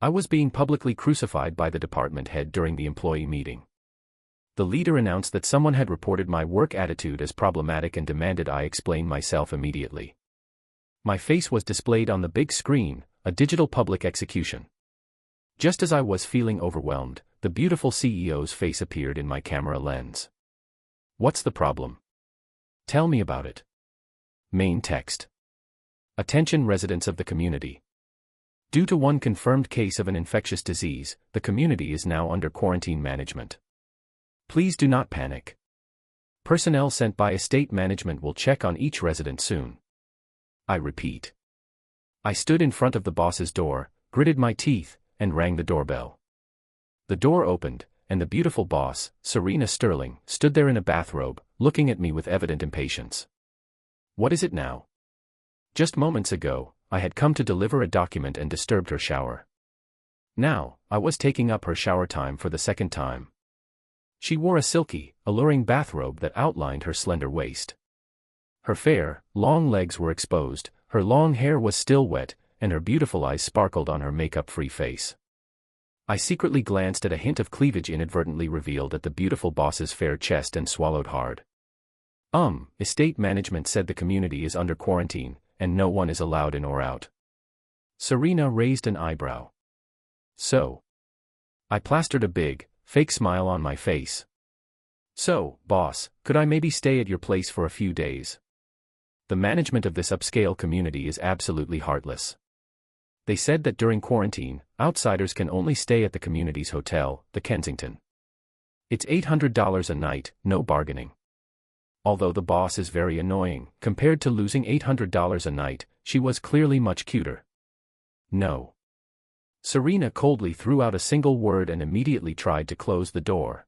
I was being publicly crucified by the department head during the employee meeting. The leader announced that someone had reported my work attitude as problematic and demanded I explain myself immediately. My face was displayed on the big screen, a digital public execution. Just as I was feeling overwhelmed, the beautiful CEO's face appeared in my camera lens. "What's the problem? Tell me about it." Main text. "Attention residents of the community. Due to one confirmed case of an infectious disease, the community is now under quarantine management. Please do not panic. Personnel sent by estate management will check on each resident soon." I repeat. I stood in front of the boss's door, gritted my teeth, and rang the doorbell. The door opened, and the beautiful boss, Serena Sterling, stood there in a bathrobe, looking at me with evident impatience. What is it now? Just moments ago, I had come to deliver a document and disturbed her shower. Now, I was taking up her shower time for the second time. She wore a silky, alluring bathrobe that outlined her slender waist. Her fair, long legs were exposed, her long hair was still wet, and her beautiful eyes sparkled on her makeup-free face. I secretly glanced at a hint of cleavage inadvertently revealed at the beautiful boss's fair chest and swallowed hard. Estate management said the community is under quarantine, and no one is allowed in or out." Serena raised an eyebrow. "So?" I plastered a big, fake smile on my face. "So, boss, could I maybe stay at your place for a few days? The management of this upscale community is absolutely heartless. They said that during quarantine, outsiders can only stay at the community's hotel, the Kensington. It's $800 a night, no bargaining. Although the boss is very annoying, compared to losing $800 a night, she was clearly much cuter." "No." Serena coldly threw out a single word and immediately tried to close the door.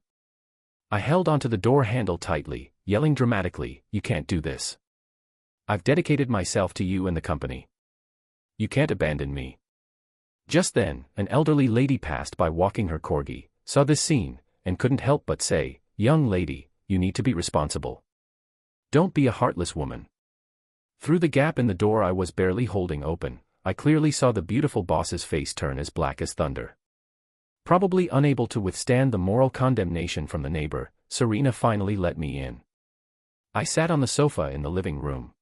I held onto the door handle tightly, yelling dramatically, "You can't do this. I've dedicated myself to you and the company. You can't abandon me." Just then, an elderly lady passed by walking her corgi, saw this scene, and couldn't help but say, "Young lady, you need to be responsible. Don't be a heartless woman." Through the gap in the door I was barely holding open, I clearly saw the beautiful boss's face turn as black as thunder. Probably unable to withstand the moral condemnation from the neighbor, Serena finally let me in. I sat on the sofa in the living room.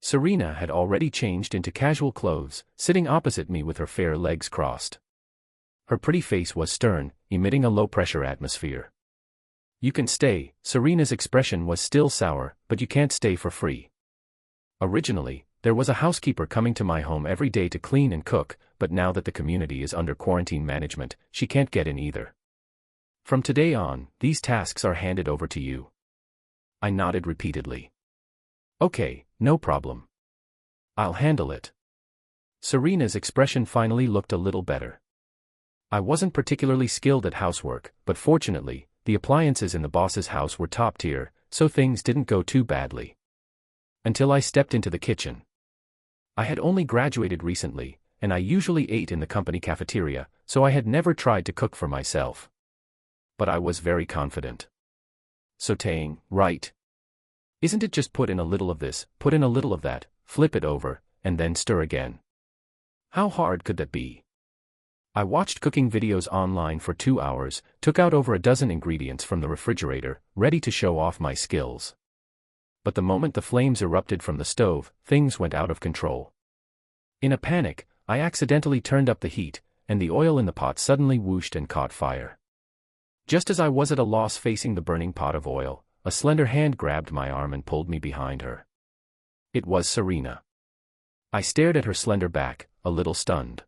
Serena had already changed into casual clothes, sitting opposite me with her fair legs crossed. Her pretty face was stern, emitting a low-pressure atmosphere. "You can stay." Serena's expression was still sour, "but you can't stay for free. Originally, there was a housekeeper coming to my home every day to clean and cook, but now that the community is under quarantine management, she can't get in either. From today on, these tasks are handed over to you." I nodded repeatedly. "Okay, no problem. I'll handle it." Serena's expression finally looked a little better. I wasn't particularly skilled at housework, but fortunately, the appliances in the boss's house were top tier, so things didn't go too badly. Until I stepped into the kitchen. I had only graduated recently, and I usually ate in the company cafeteria, so I had never tried to cook for myself. But I was very confident. "Sautéing, right? Isn't it just put in a little of this, put in a little of that, flip it over, and then stir again? How hard could that be?" I watched cooking videos online for 2 hours, took out over a dozen ingredients from the refrigerator, ready to show off my skills. But the moment the flames erupted from the stove, things went out of control. In a panic, I accidentally turned up the heat, and the oil in the pot suddenly whooshed and caught fire. Just as I was at a loss facing the burning pot of oil, a slender hand grabbed my arm and pulled me behind her. It was Serena. I stared at her slender back, a little stunned.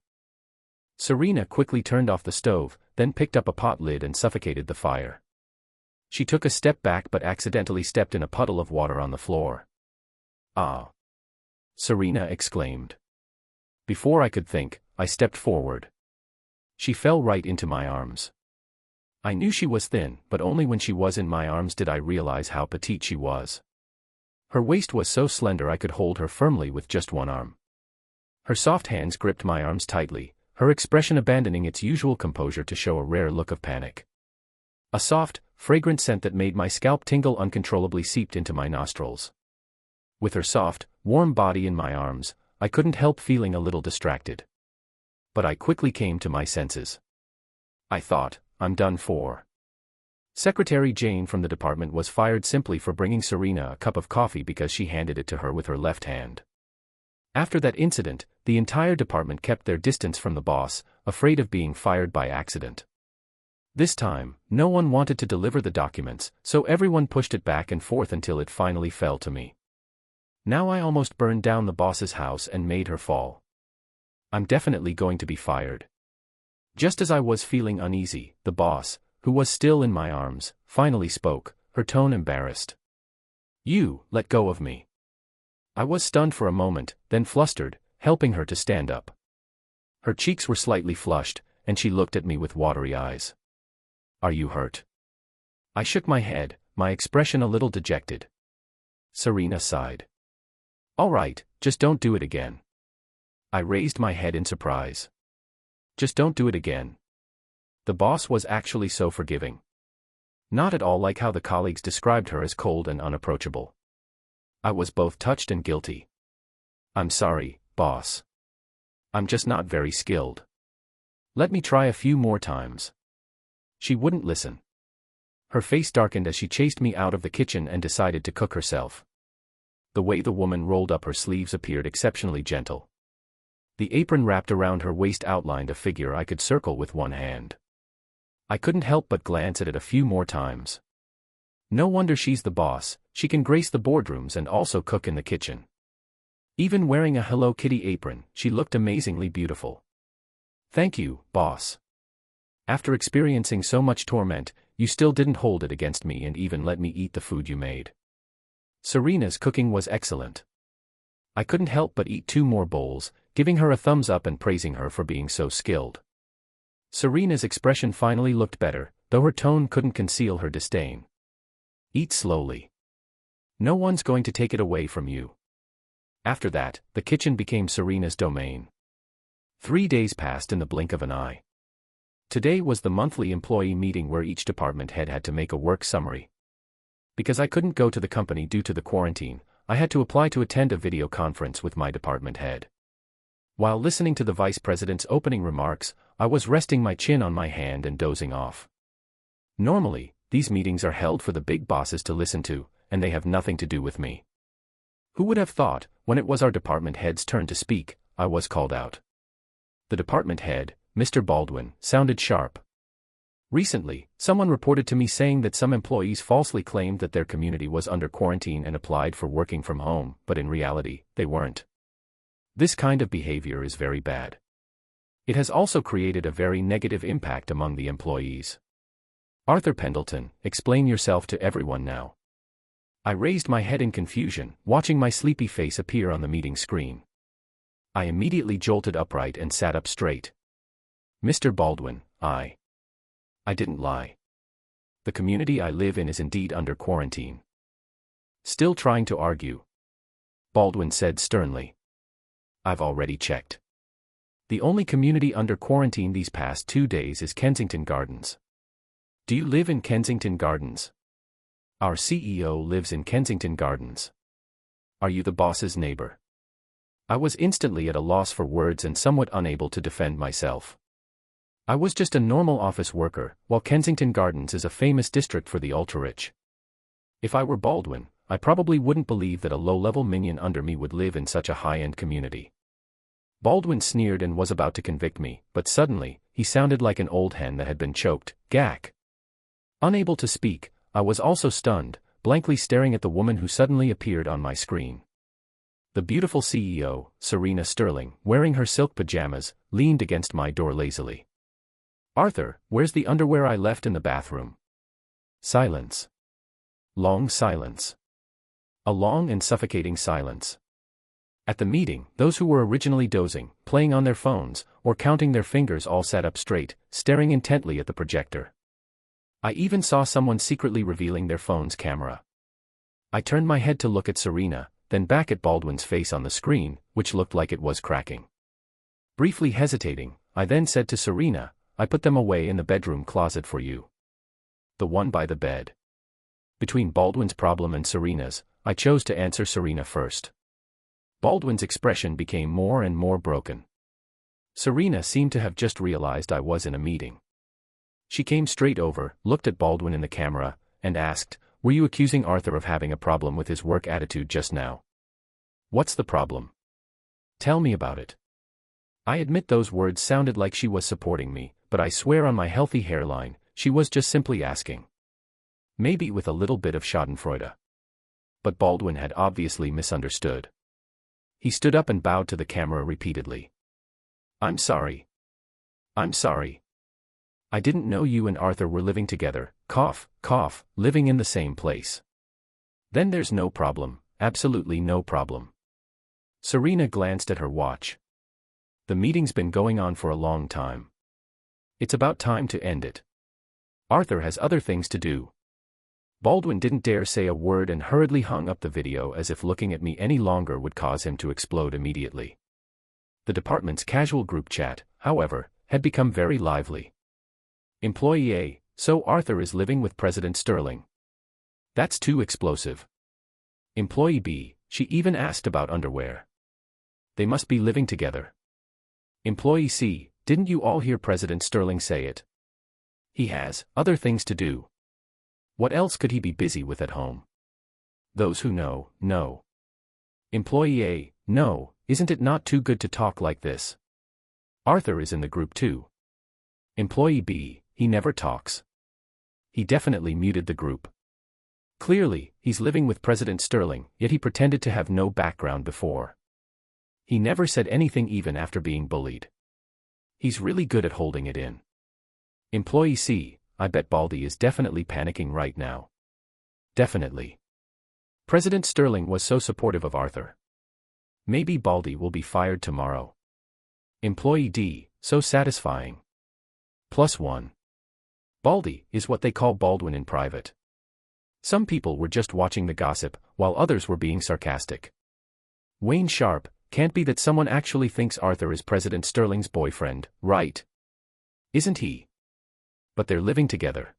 Serena quickly turned off the stove, then picked up a pot lid and suffocated the fire. She took a step back but accidentally stepped in a puddle of water on the floor. "Ah!" Serena exclaimed. Before I could think, I stepped forward. She fell right into my arms. I knew she was thin, but only when she was in my arms did I realize how petite she was. Her waist was so slender I could hold her firmly with just one arm. Her soft hands gripped my arms tightly, her expression abandoning its usual composure to show a rare look of panic. A soft, fragrant scent that made my scalp tingle uncontrollably seeped into my nostrils. With her soft, warm body in my arms, I couldn't help feeling a little distracted. But I quickly came to my senses. I thought, I'm done for. Secretary Jane from the department was fired simply for bringing Serena a cup of coffee because she handed it to her with her left hand. After that incident, the entire department kept their distance from the boss, afraid of being fired by accident. This time, no one wanted to deliver the documents, so everyone pushed it back and forth until it finally fell to me. Now I almost burned down the boss's house and made her fall. I'm definitely going to be fired. Just as I was feeling uneasy, the boss, who was still in my arms, finally spoke, her tone embarrassed. You, let go of me. I was stunned for a moment, then flustered, helping her to stand up. Her cheeks were slightly flushed, and she looked at me with watery eyes. Are you hurt? I shook my head, my expression a little dejected. Serena sighed. All right, just don't do it again. I raised my head in surprise. Just don't do it again. The boss was actually so forgiving. Not at all like how the colleagues described her as cold and unapproachable. I was both touched and guilty. I'm sorry, boss. I'm just not very skilled. Let me try a few more times. She wouldn't listen. Her face darkened as she chased me out of the kitchen and decided to cook herself. The way the woman rolled up her sleeves appeared exceptionally gentle. The apron wrapped around her waist outlined a figure I could circle with one hand. I couldn't help but glance at it a few more times. No wonder she's the boss, she can grace the boardrooms and also cook in the kitchen. Even wearing a Hello Kitty apron, she looked amazingly beautiful. Thank you, boss. After experiencing so much torment, you still didn't hold it against me and even let me eat the food you made. Serena's cooking was excellent. I couldn't help but eat 2 more bowls, giving her a thumbs up and praising her for being so skilled. Serena's expression finally looked better, though her tone couldn't conceal her disdain. Eat slowly. No one's going to take it away from you. After that, the kitchen became Serena's domain. 3 days passed in the blink of an eye. Today was the monthly employee meeting where each department head had to make a work summary. Because I couldn't go to the company due to the quarantine, I had to apply to attend a video conference with my department head. While listening to the vice president's opening remarks, I was resting my chin on my hand and dozing off. Normally, these meetings are held for the big bosses to listen to, and they have nothing to do with me. Who would have thought, when it was our department head's turn to speak, I was called out. The department head, Mr. Baldwin, sounded sharp. Recently, someone reported to me saying that some employees falsely claimed that their community was under quarantine and applied for working from home, but in reality, they weren't. This kind of behavior is very bad. It has also created a very negative impact among the employees. Arthur Pendleton, explain yourself to everyone now. I raised my head in confusion, watching my sleepy face appear on the meeting screen. I immediately jolted upright and sat up straight. Mr. Baldwin, I didn't lie. The community I live in is indeed under quarantine. Still trying to argue? Baldwin said sternly. I've already checked. The only community under quarantine these past 2 days is Kensington Gardens. Do you live in Kensington Gardens? Our CEO lives in Kensington Gardens. Are you the boss's neighbor? I was instantly at a loss for words and somewhat unable to defend myself. I was just a normal office worker, while Kensington Gardens is a famous district for the ultra-rich. If I were Baldwin, I probably wouldn't believe that a low-level minion under me would live in such a high-end community. Baldwin sneered and was about to convict me, but suddenly, he sounded like an old hen that had been choked. Gack. Unable to speak, I was also stunned, blankly staring at the woman who suddenly appeared on my screen. The beautiful CEO, Serena Sterling, wearing her silk pajamas, leaned against my door lazily. Arthur, where's the underwear I left in the bathroom? Silence. Long silence. A long and suffocating silence. At the meeting, those who were originally dozing, playing on their phones, or counting their fingers all sat up straight, staring intently at the projector. I even saw someone secretly revealing their phone's camera. I turned my head to look at Serena, then back at Baldwin's face on the screen, which looked like it was cracking. Briefly hesitating, I then said to Serena, I put them away in the bedroom closet for you. The one by the bed. Between Baldwin's problem and Serena's, I chose to answer Serena first. Baldwin's expression became more and more broken. Serena seemed to have just realized I was in a meeting. She came straight over, looked at Baldwin in the camera, and asked, "Were you accusing Arthur of having a problem with his work attitude just now? What's the problem? Tell me about it." I admit those words sounded like she was supporting me, but I swear on my healthy hairline, she was just simply asking. Maybe with a little bit of schadenfreude. But Baldwin had obviously misunderstood. He stood up and bowed to the camera repeatedly. "I'm sorry. I'm sorry. I didn't know you and Arthur were living together, cough, cough, living in the same place. Then there's no problem, absolutely no problem." Serena glanced at her watch. "The meeting's been going on for a long time. It's about time to end it. Arthur has other things to do." Baldwin didn't dare say a word and hurriedly hung up the video as if looking at me any longer would cause him to explode immediately. The department's casual group chat, however, had become very lively. Employee A: "So Arthur is living with President Sterling. That's too explosive." Employee B: "She even asked about underwear. They must be living together." Employee C: "Didn't you all hear President Sterling say it? He has other things to do. What else could he be busy with at home?" Those who know, know. Employee A: "No, isn't it not too good to talk like this? Arthur is in the group too." Employee B: "He never talks. He definitely muted the group. Clearly, he's living with President Sterling, yet he pretended to have no background before. He never said anything even after being bullied. He's really good at holding it in." Employee C: "I bet Baldy is definitely panicking right now. Definitely. President Sterling was so supportive of Arthur. Maybe Baldy will be fired tomorrow." Employee D: "So satisfying. +1. Baldy is what they call Baldwin in private. Some people were just watching the gossip, while others were being sarcastic. Wayne Sharp: "Can't be that someone actually thinks Arthur is President Sterling's boyfriend, right? Isn't he? But they're living together."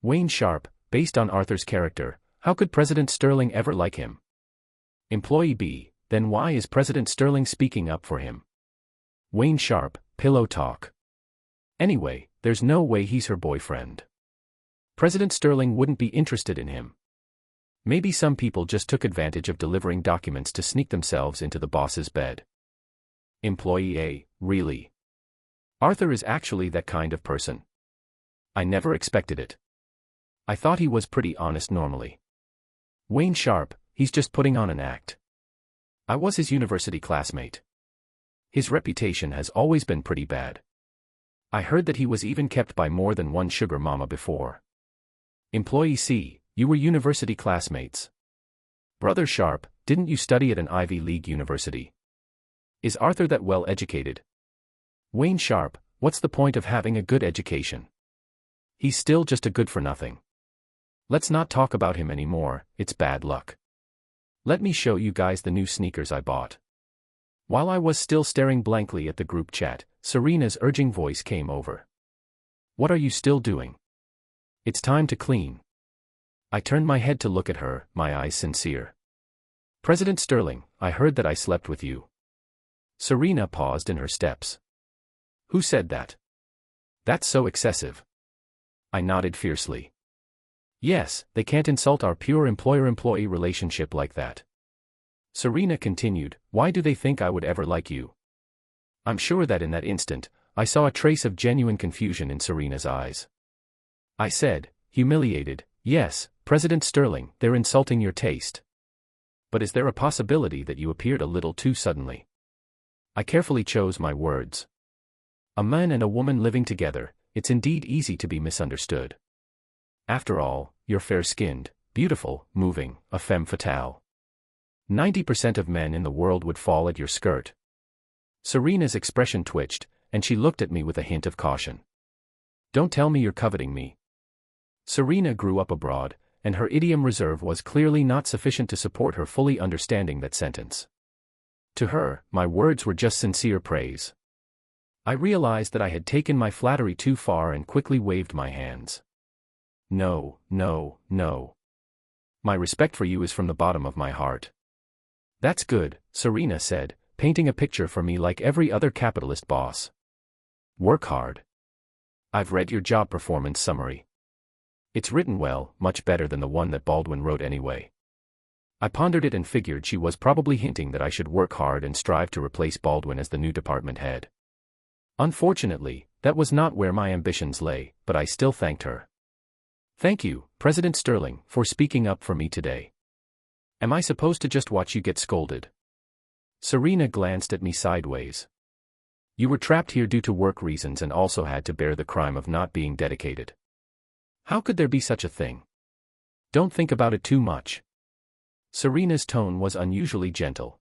Wayne Sharp: "Based on Arthur's character, how could President Sterling ever like him?" Employee B: "Then why is President Sterling speaking up for him?" Wayne Sharp: "Pillow talk. Anyway, there's no way he's her boyfriend. President Sterling wouldn't be interested in him. Maybe some people just took advantage of delivering documents to sneak themselves into the boss's bed." Employee A: "Really? Arthur is actually that kind of person? I never expected it. I thought he was pretty honest normally." Wayne Sharp: "He's just putting on an act. I was his university classmate. His reputation has always been pretty bad. I heard that he was even kept by more than one sugar mama before." Employee C: "You were university classmates. Brother Sharp, didn't you study at an Ivy League university? Is Arthur that well educated?" Wayne Sharp: "What's the point of having a good education? He's still just a good-for-nothing. Let's not talk about him anymore, it's bad luck. Let me show you guys the new sneakers I bought." While I was still staring blankly at the group chat, Serena's urging voice came over. "What are you still doing? It's time to clean." I turned my head to look at her, my eyes sincere. "President Sterling, I heard that I slept with you." Serena paused in her steps. "Who said that? That's so excessive." I nodded fiercely. "Yes, they can't insult our pure employer-employee relationship like that." Serena continued, "Why do they think I would ever like you?" I'm sure that in that instant, I saw a trace of genuine confusion in Serena's eyes. I said, "Humiliated, yes, President Sterling, they're insulting your taste. But is there a possibility that you appeared a little too suddenly?" I carefully chose my words. A man and a woman living together, it's indeed easy to be misunderstood. After all, you're fair-skinned, beautiful, moving, a femme fatale. 90% of men in the world would fall at your skirt. Serena's expression twitched, and she looked at me with a hint of caution. "Don't tell me you're coveting me." Serena grew up abroad, and her idiom reserve was clearly not sufficient to support her fully understanding that sentence. To her, my words were just sincere praise. I realized that I had taken my flattery too far and quickly waved my hands. "No, no, no. My respect for you is from the bottom of my heart." "That's good," Serena said, painting a picture for me like every other capitalist boss. Work hard. I've read your job performance summary. It's written well, much better than the one that Baldwin wrote anyway. I pondered it and figured she was probably hinting that I should work hard and strive to replace Baldwin as the new department head. Unfortunately, that was not where my ambitions lay, but I still thanked her. Thank you, President Sterling, for speaking up for me today. Am I supposed to just watch you get scolded? Serena glanced at me sideways. You were trapped here due to work reasons and also had to bear the crime of not being dedicated. How could there be such a thing? Don't think about it too much. Serena's tone was unusually gentle.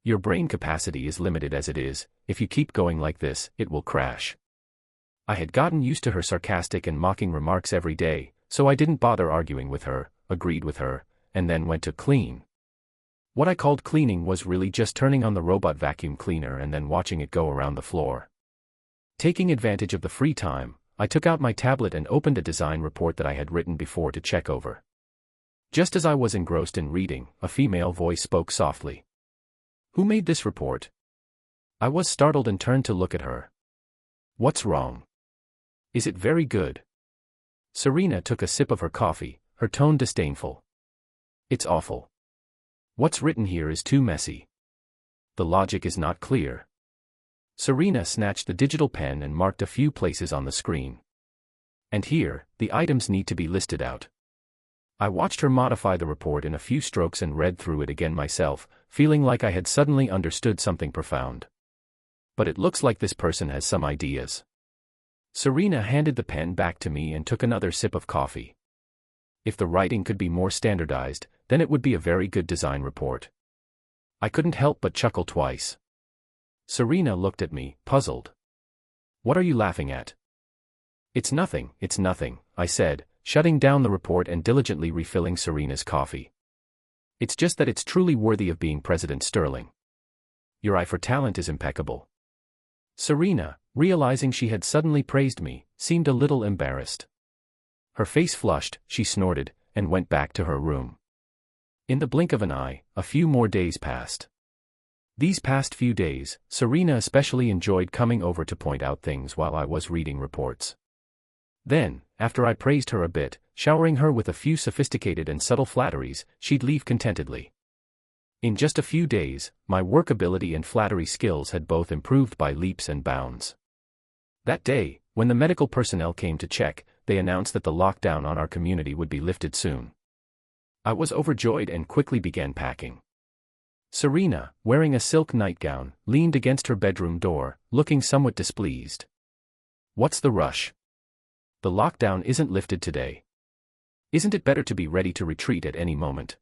Your brain capacity is limited as it is. If you keep going like this, it will crash. I had gotten used to her sarcastic and mocking remarks every day, so I didn't bother arguing with her, agreed with her, and then went to clean. What I called cleaning was really just turning on the robot vacuum cleaner and then watching it go around the floor. Taking advantage of the free time, I took out my tablet and opened a design report that I had written before to check over. Just as I was engrossed in reading, a female voice spoke softly. Who made this report? I was startled and turned to look at her. What's wrong? Is it very good? Serena took a sip of her coffee, her tone disdainful. It's awful. What's written here is too messy. The logic is not clear. Serena snatched the digital pen and marked a few places on the screen. And here, the items need to be listed out. I watched her modify the report in a few strokes and read through it again myself, feeling like I had suddenly understood something profound. But it looks like this person has some ideas. Serena handed the pen back to me and took another sip of coffee. If the writing could be more standardized, then it would be a very good design report. I couldn't help but chuckle twice. Serena looked at me, puzzled. What are you laughing at? It's nothing, I said, shutting down the report and diligently refilling Serena's coffee. It's just that it's truly worthy of being President Sterling. Your eye for talent is impeccable. Serena, realizing she had suddenly praised me, seemed a little embarrassed. Her face flushed, she snorted, and went back to her room. In the blink of an eye, a few more days passed. These past few days, Serena especially enjoyed coming over to point out things while I was reading reports. Then, after I praised her a bit, showering her with a few sophisticated and subtle flatteries, she'd leave contentedly. In just a few days, my workability and flattery skills had both improved by leaps and bounds. That day, when the medical personnel came to check, they announced that the lockdown on our community would be lifted soon. I was overjoyed and quickly began packing. Serena, wearing a silk nightgown, leaned against her bedroom door, looking somewhat displeased. What's the rush? The lockdown isn't lifted today. Isn't it better to be ready to retreat at any moment?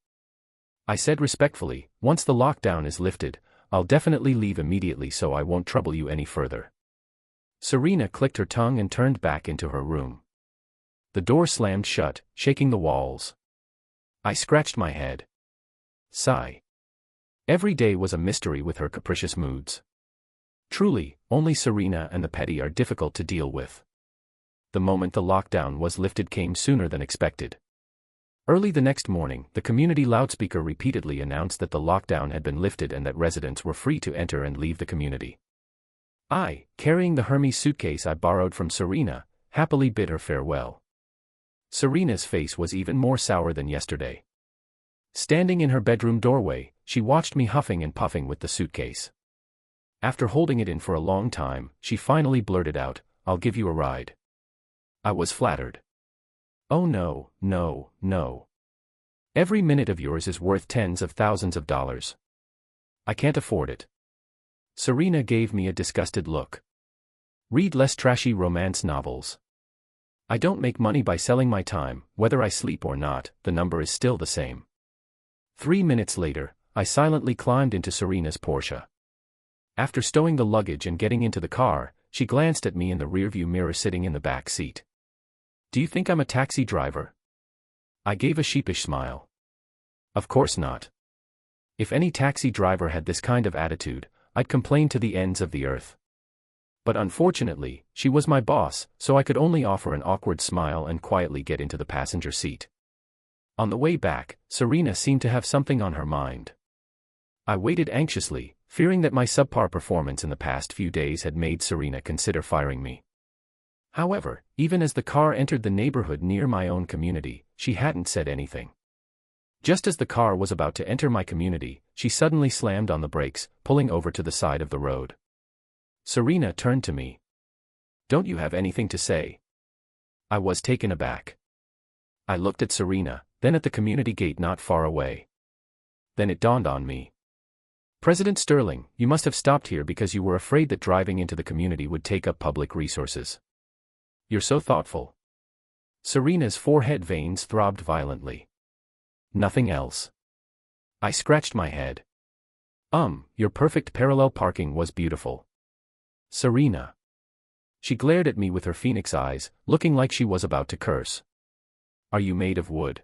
I said respectfully, once the lockdown is lifted, I'll definitely leave immediately so I won't trouble you any further. Serena clicked her tongue and turned back into her room. The door slammed shut, shaking the walls. I scratched my head. Sigh. Every day was a mystery with her capricious moods. Truly, only Serena and the petty are difficult to deal with. The moment the lockdown was lifted came sooner than expected. Early the next morning, the community loudspeaker repeatedly announced that the lockdown had been lifted and that residents were free to enter and leave the community. I, carrying the Hermes suitcase I borrowed from Serena, happily bid her farewell. Serena's face was even more sour than yesterday. Standing in her bedroom doorway, she watched me huffing and puffing with the suitcase. After holding it in for a long time, she finally blurted out, "I'll give you a ride." I was flattered. "Oh no, no, no. Every minute of yours is worth tens of thousands of dollars. I can't afford it." Serena gave me a disgusted look. "Read less trashy romance novels. I don't make money by selling my time, whether I sleep or not, the number is still the same." 3 minutes later, I silently climbed into Serena's Porsche. After stowing the luggage and getting into the car, she glanced at me in the rearview mirror sitting in the back seat. "Do you think I'm a taxi driver?" I gave a sheepish smile. "Of course not. If any taxi driver had this kind of attitude, I'd complain to the ends of the earth." But unfortunately, she was my boss, so I could only offer an awkward smile and quietly get into the passenger seat. On the way back, Serena seemed to have something on her mind. I waited anxiously, fearing that my subpar performance in the past few days had made Serena consider firing me. However, even as the car entered the neighborhood near my own community, she hadn't said anything. Just as the car was about to enter my community, she suddenly slammed on the brakes, pulling over to the side of the road. Serena turned to me. "Don't you have anything to say?" I was taken aback. I looked at Serena, then at the community gate not far away. Then it dawned on me. "President Sterling, you must have stopped here because you were afraid that driving into the community would take up public resources. You're so thoughtful." Serena's forehead veins throbbed violently. "Nothing else." I scratched my head. Your perfect parallel parking was beautiful." "Serena." She glared at me with her phoenix eyes, looking like she was about to curse. "Are you made of wood?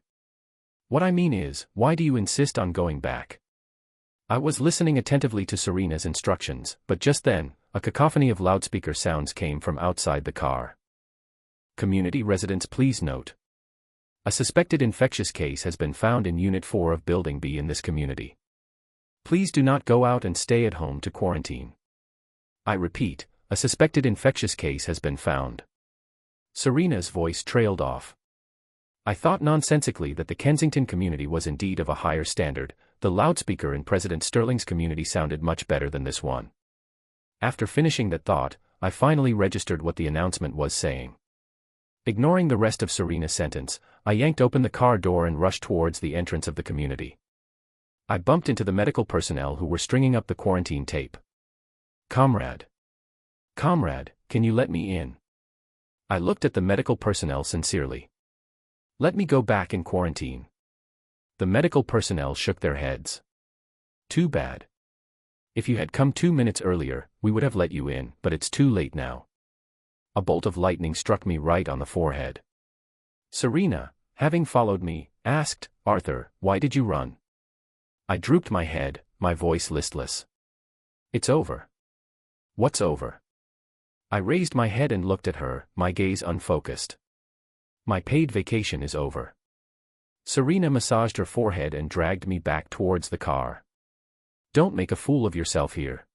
What I mean is, why do you insist on going back?" I was listening attentively to Serena's instructions, but just then, a cacophony of loudspeaker sounds came from outside the car. "Community residents, please note. A suspected infectious case has been found in Unit 4 of Building B in this community. Please do not go out and stay at home to quarantine. I repeat, a suspected infectious case has been found." Serena's voice trailed off. I thought nonsensically that the Kensington community was indeed of a higher standard. The loudspeaker in President Sterling's community sounded much better than this one. After finishing that thought, I finally registered what the announcement was saying. Ignoring the rest of Serena's sentence, I yanked open the car door and rushed towards the entrance of the community. I bumped into the medical personnel who were stringing up the quarantine tape. Comrade, can you let me in?" I looked at the medical personnel sincerely. "Let me go back in quarantine." The medical personnel shook their heads. "Too bad. If you had come 2 minutes earlier, we would have let you in, but it's too late now." A bolt of lightning struck me right on the forehead. Serena, having followed me, asked, "Arthur, why did you run?" I drooped my head, my voice listless. "It's over." "What's over?" I raised my head and looked at her, my gaze unfocused. "My paid vacation is over." Serena massaged her forehead and dragged me back towards the car. "Don't make a fool of yourself here.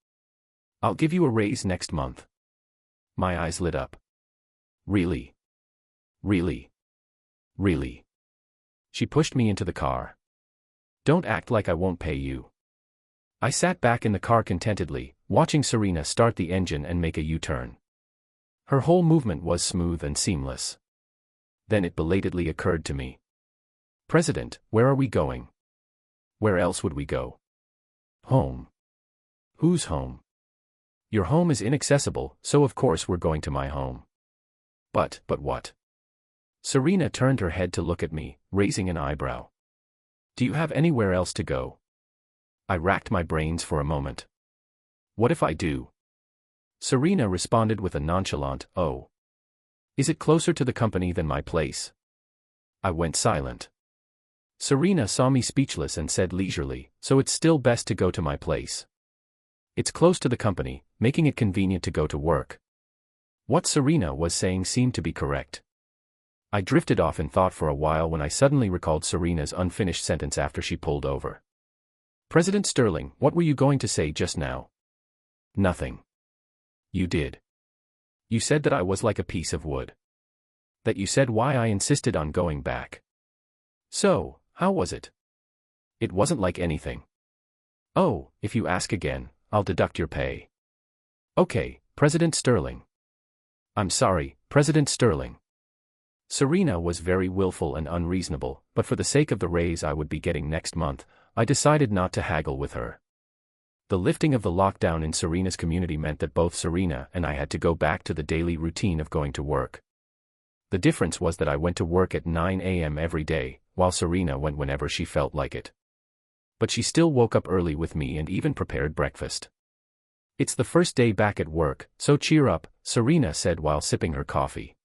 I'll give you a raise next month." My eyes lit up. "Really? Really? Really?" She pushed me into the car. "Don't act like I won't pay you." I sat back in the car contentedly, watching Serena start the engine and make a U-turn. Her whole movement was smooth and seamless. Then it belatedly occurred to me. "President, where are we going?" "Where else would we go?" "Home." "Whose home?" "Your home is inaccessible, so of course we're going to my home." But what?" Serena turned her head to look at me, raising an eyebrow. "Do you have anywhere else to go?" I racked my brains for a moment. "What if I do?" Serena responded with a nonchalant, "Oh. Is it closer to the company than my place?" I went silent. Serena saw me speechless and said leisurely, "So it's still best to go to my place. It's close to the company, making it convenient to go to work." What Serena was saying seemed to be correct. I drifted off in thought for a while when I suddenly recalled Serena's unfinished sentence after she pulled over. "President Sterling, what were you going to say just now?" "Nothing." "You did. You said that I was like a piece of wood. That you said why I insisted on going back. So, how was it?" "It wasn't like anything." "Oh, if you ask again, I'll deduct your pay." "Okay, President Sterling." "I'm sorry, President Sterling." Serena was very willful and unreasonable, but for the sake of the raise I would be getting next month, I decided not to haggle with her. The lifting of the lockdown in Serena's community meant that both Serena and I had to go back to the daily routine of going to work. The difference was that I went to work at 9 a.m. every day, while Serena went whenever she felt like it. But she still woke up early with me and even prepared breakfast. "It's the first day back at work, so cheer up," Serena said while sipping her coffee.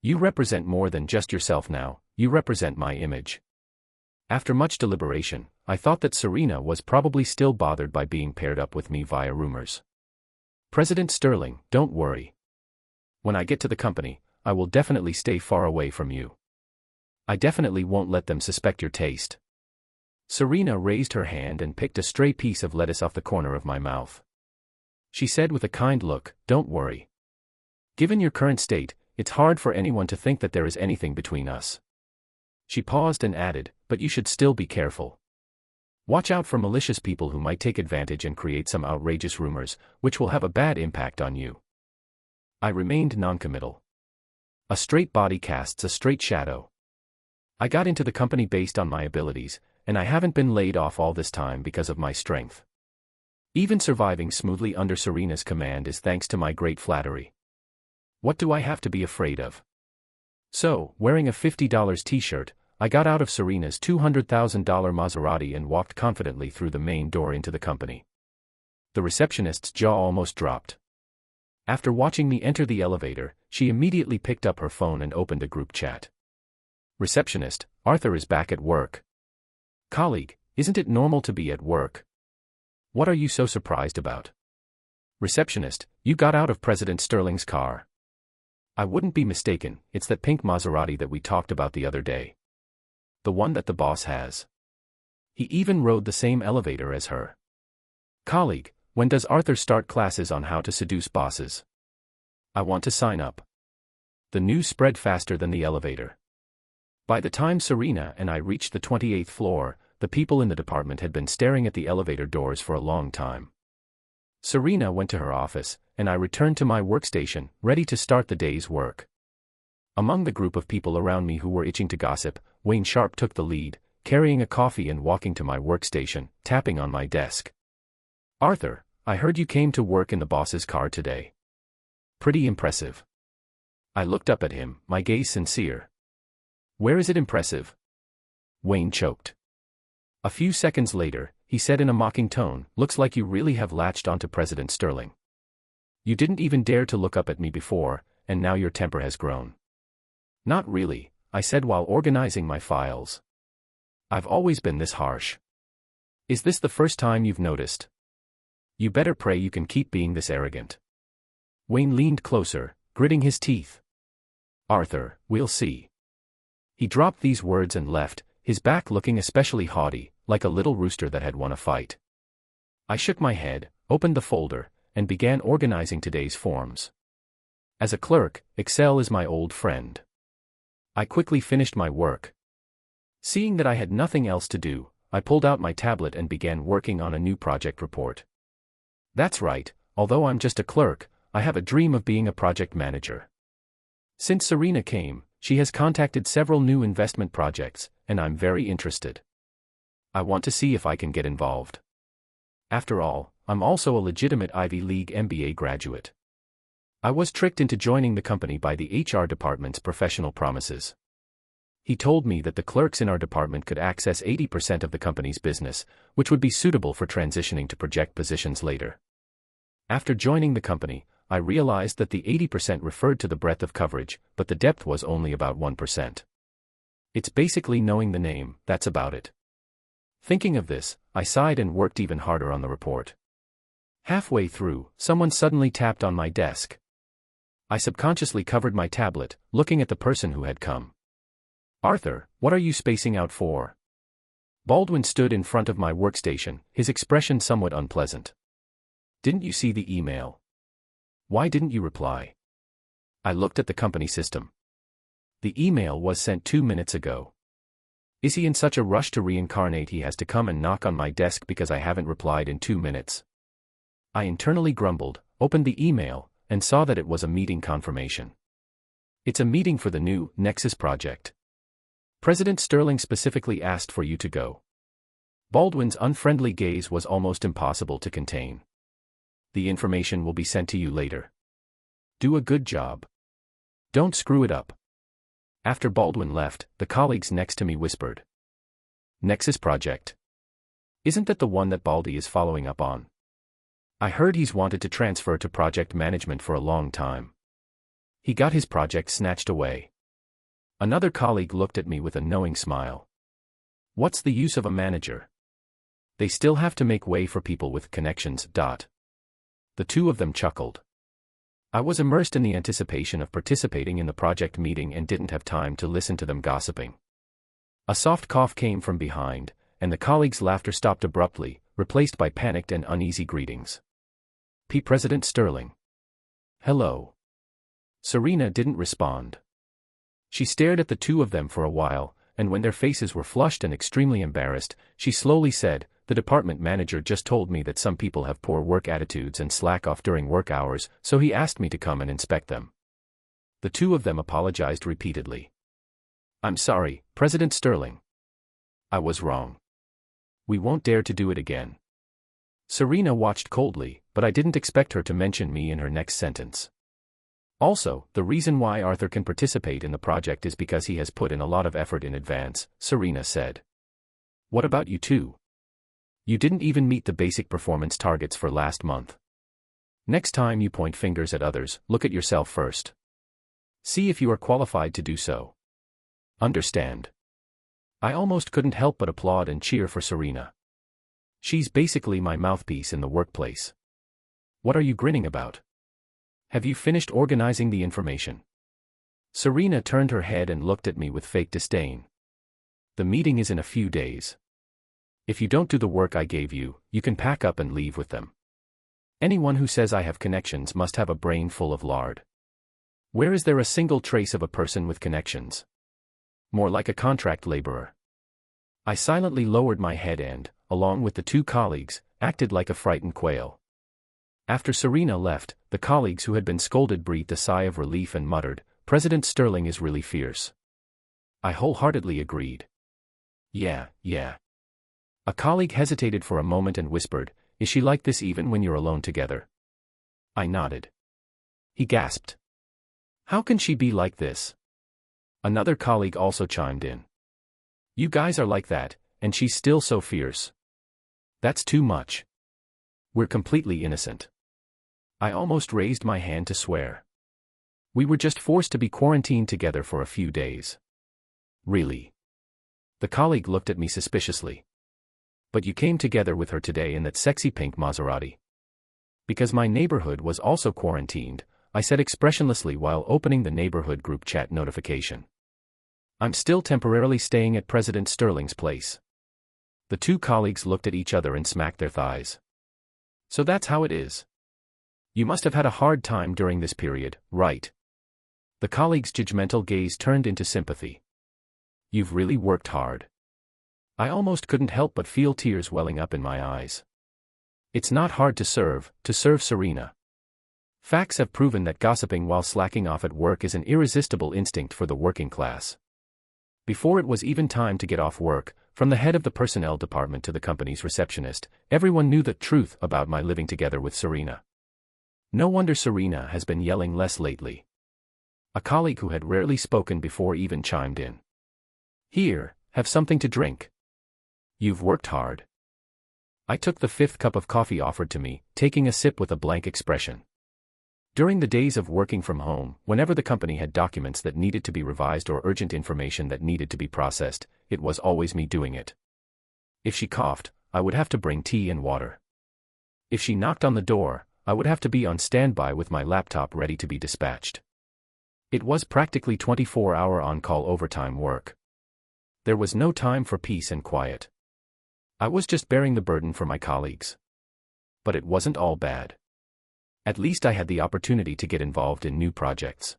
"You represent more than just yourself now, you represent my image." After much deliberation, I thought that Serena was probably still bothered by being paired up with me via rumors. "President Sterling, don't worry. When I get to the company, I will definitely stay far away from you. I definitely won't let them suspect your taste." Serena raised her hand and picked a stray piece of lettuce off the corner of my mouth. She said with a kind look, "Don't worry. Given your current state, it's hard for anyone to think that there is anything between us." She paused and added, "But you should still be careful. Watch out for malicious people who might take advantage and create some outrageous rumors, which will have a bad impact on you." I remained noncommittal. A straight body casts a straight shadow. I got into the company based on my abilities, and I haven't been laid off all this time because of my strength. Even surviving smoothly under Serena's command is thanks to my great flattery. What do I have to be afraid of? So, wearing a $50 t-shirt, I got out of Serena's $200,000 Maserati and walked confidently through the main door into the company. The receptionist's jaw almost dropped. After watching me enter the elevator, she immediately picked up her phone and opened a group chat. "Receptionist, Arthur is back at work." "Colleague, isn't it normal to be at work? What are you so surprised about?" "Receptionist, you got out of President Sterling's car." "I wouldn't be mistaken, it's that pink Maserati that we talked about the other day. The one that the boss has. He even rode the same elevator as her." "Colleague, when does Arthur start classes on how to seduce bosses? I want to sign up." The news spread faster than the elevator. By the time Serena and I reached the 28th floor, the people in the department had been staring at the elevator doors for a long time. Serena went to her office, and I returned to my workstation, ready to start the day's work. Among the group of people around me who were itching to gossip, Wayne Sharp took the lead, carrying a coffee and walking to my workstation, tapping on my desk. "Arthur, I heard you came to work in the boss's car today. Pretty impressive." I looked up at him, my gaze sincere. "Where is it impressive?" Wayne choked. A few seconds later, he said in a mocking tone, "Looks like you really have latched onto President Sterling. You didn't even dare to look up at me before, and now your temper has grown." "Not really," I said while organizing my files. "I've always been this harsh. Is this the first time you've noticed? You better pray you can keep being this arrogant." Wayne leaned closer, gritting his teeth. "Arthur, we'll see." He dropped these words and left, his back looking especially haughty, like a little rooster that had won a fight. I shook my head, opened the folder, and began organizing today's forms. As a clerk, Excel is my old friend. I quickly finished my work. Seeing that I had nothing else to do, I pulled out my tablet and began working on a new project report. That's right, although I'm just a clerk, I have a dream of being a project manager. Since Serena came, she has contacted several new investment projects, and I'm very interested. I want to see if I can get involved. After all, I'm also a legitimate Ivy League MBA graduate. I was tricked into joining the company by the HR department's professional promises. He told me that the clerks in our department could access 80% of the company's business, which would be suitable for transitioning to project positions later. After joining the company, I realized that the 80% referred to the breadth of coverage, but the depth was only about 1%. It's basically knowing the name, that's about it. Thinking of this, I sighed and worked even harder on the report. Halfway through, someone suddenly tapped on my desk. I subconsciously covered my tablet, looking at the person who had come. "Arthur, what are you spacing out for?" Baldwin stood in front of my workstation, his expression somewhat unpleasant. "Didn't you see the email? Why didn't you reply?" I looked at the company system. The email was sent 2 minutes ago. Is he in such a rush to reincarnate he has to come and knock on my desk because I haven't replied in 2 minutes? I internally grumbled, opened the email, and saw that it was a meeting confirmation. It's a meeting for the new Nexus project. President Sterling specifically asked for you to go. Baldwin's unfriendly gaze was almost impossible to contain. The information will be sent to you later. Do a good job. Don't screw it up. After Baldwin left, the colleagues next to me whispered. Nexus project. Isn't that the one that Baldy is following up on? I heard he's wanted to transfer to project management for a long time. He got his project snatched away. Another colleague looked at me with a knowing smile. What's the use of a manager? They still have to make way for people with connections. The two of them chuckled. I was immersed in the anticipation of participating in the project meeting and didn't have time to listen to them gossiping. A soft cough came from behind, and the colleagues' laughter stopped abruptly, replaced by panicked and uneasy greetings. President Sterling. Hello. Serena didn't respond. She stared at the two of them for a while, and when their faces were flushed and extremely embarrassed, she slowly said, "The department manager just told me that some people have poor work attitudes and slack off during work hours, so he asked me to come and inspect them." The two of them apologized repeatedly. "I'm sorry, President Sterling. I was wrong. We won't dare to do it again." Serena watched coldly, but I didn't expect her to mention me in her next sentence. "Also, the reason why Arthur can participate in the project is because he has put in a lot of effort in advance," Serena said. "What about you two? You didn't even meet the basic performance targets for last month. Next time you point fingers at others, look at yourself first. See if you are qualified to do so. Understand?" I almost couldn't help but applaud and cheer for Serena. She's basically my mouthpiece in the workplace. "What are you grinning about? Have you finished organizing the information?" Serena turned her head and looked at me with fake disdain. "The meeting is in a few days. If you don't do the work I gave you, you can pack up and leave with them. Anyone who says I have connections must have a brain full of lard. Where is there a single trace of a person with connections? More like a contract laborer." I silently lowered my head and, along with the two colleagues, acted like a frightened quail. After Serena left, the colleagues who had been scolded breathed a sigh of relief and muttered, "President Sterling is really fierce." I wholeheartedly agreed. Yeah. A colleague hesitated for a moment and whispered, "Is she like this even when you're alone together?" I nodded. He gasped. "How can she be like this?" Another colleague also chimed in. "You guys are like that, and she's still so fierce. That's too much. We're completely innocent." I almost raised my hand to swear. We were just forced to be quarantined together for a few days. Really? The colleague looked at me suspiciously. "But you came together with her today in that sexy pink Maserati." Because my neighborhood was also quarantined, I said expressionlessly while opening the neighborhood group chat notification. "I'm still temporarily staying at President Sterling's place." The two colleagues looked at each other and smacked their thighs. "So that's how it is. You must have had a hard time during this period, right?" The colleague's judgmental gaze turned into sympathy. "You've really worked hard." I almost couldn't help but feel tears welling up in my eyes. It's not hard to serve Serena. Facts have proven that gossiping while slacking off at work is an irresistible instinct for the working class. Before it was even time to get off work, from the head of the personnel department to the company's receptionist, everyone knew the truth about my living together with Serena. No wonder Serena has been yelling less lately. A colleague who had rarely spoken before even chimed in. "Here, have something to drink. You've worked hard." I took the 5th cup of coffee offered to me, taking a sip with a blank expression. During the days of working from home, whenever the company had documents that needed to be revised or urgent information that needed to be processed, it was always me doing it. If she coughed, I would have to bring tea and water. If she knocked on the door, I would have to be on standby with my laptop ready to be dispatched. It was practically 24-hour on-call overtime work. There was no time for peace and quiet. I was just bearing the burden for my colleagues. But it wasn't all bad. At least I had the opportunity to get involved in new projects.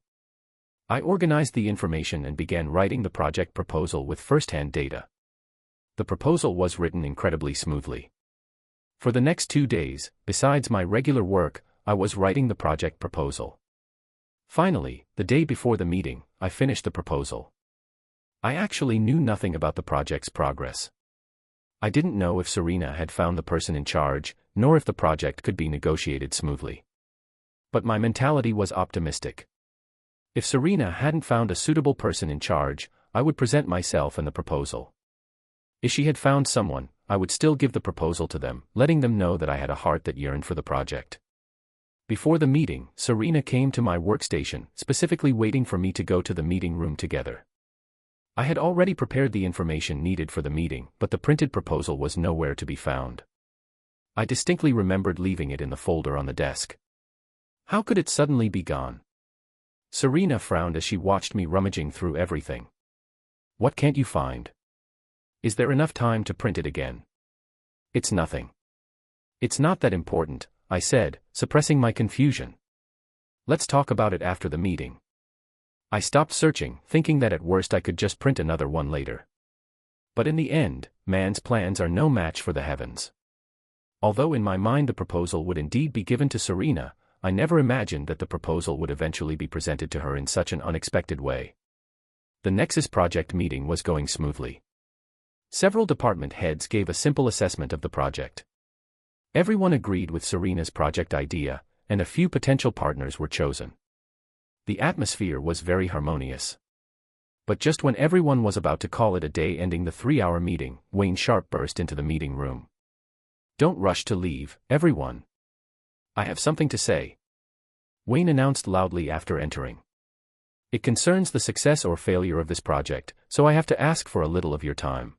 I organized the information and began writing the project proposal with first-hand data. The proposal was written incredibly smoothly. For the next 2 days, besides my regular work, I was writing the project proposal. Finally, the day before the meeting, I finished the proposal. I actually knew nothing about the project's progress. I didn't know if Serena had found the person in charge, nor if the project could be negotiated smoothly. But my mentality was optimistic. If Serena hadn't found a suitable person in charge, I would present myself and the proposal. If she had found someone, I would still give the proposal to them, letting them know that I had a heart that yearned for the project. Before the meeting, Serena came to my workstation, specifically waiting for me to go to the meeting room together. I had already prepared the information needed for the meeting, but the printed proposal was nowhere to be found. I distinctly remembered leaving it in the folder on the desk. How could it suddenly be gone? Serena frowned as she watched me rummaging through everything. "What can't you find?" Is there enough time to print it again? It's nothing. It's not that important, I said, suppressing my confusion. Let's talk about it after the meeting. I stopped searching, thinking that at worst I could just print another one later. But in the end, man's plans are no match for the heavens. Although in my mind the proposal would indeed be given to Serena, I never imagined that the proposal would eventually be presented to her in such an unexpected way. The Nexus project meeting was going smoothly. Several department heads gave a simple assessment of the project. Everyone agreed with Serena's project idea, and a few potential partners were chosen. The atmosphere was very harmonious. But just when everyone was about to call it a day, ending the 3-hour meeting, Wayne Sharp burst into the meeting room. "Don't rush to leave, everyone. I have something to say," Wayne announced loudly after entering. "It concerns the success or failure of this project, so I have to ask for a little of your time."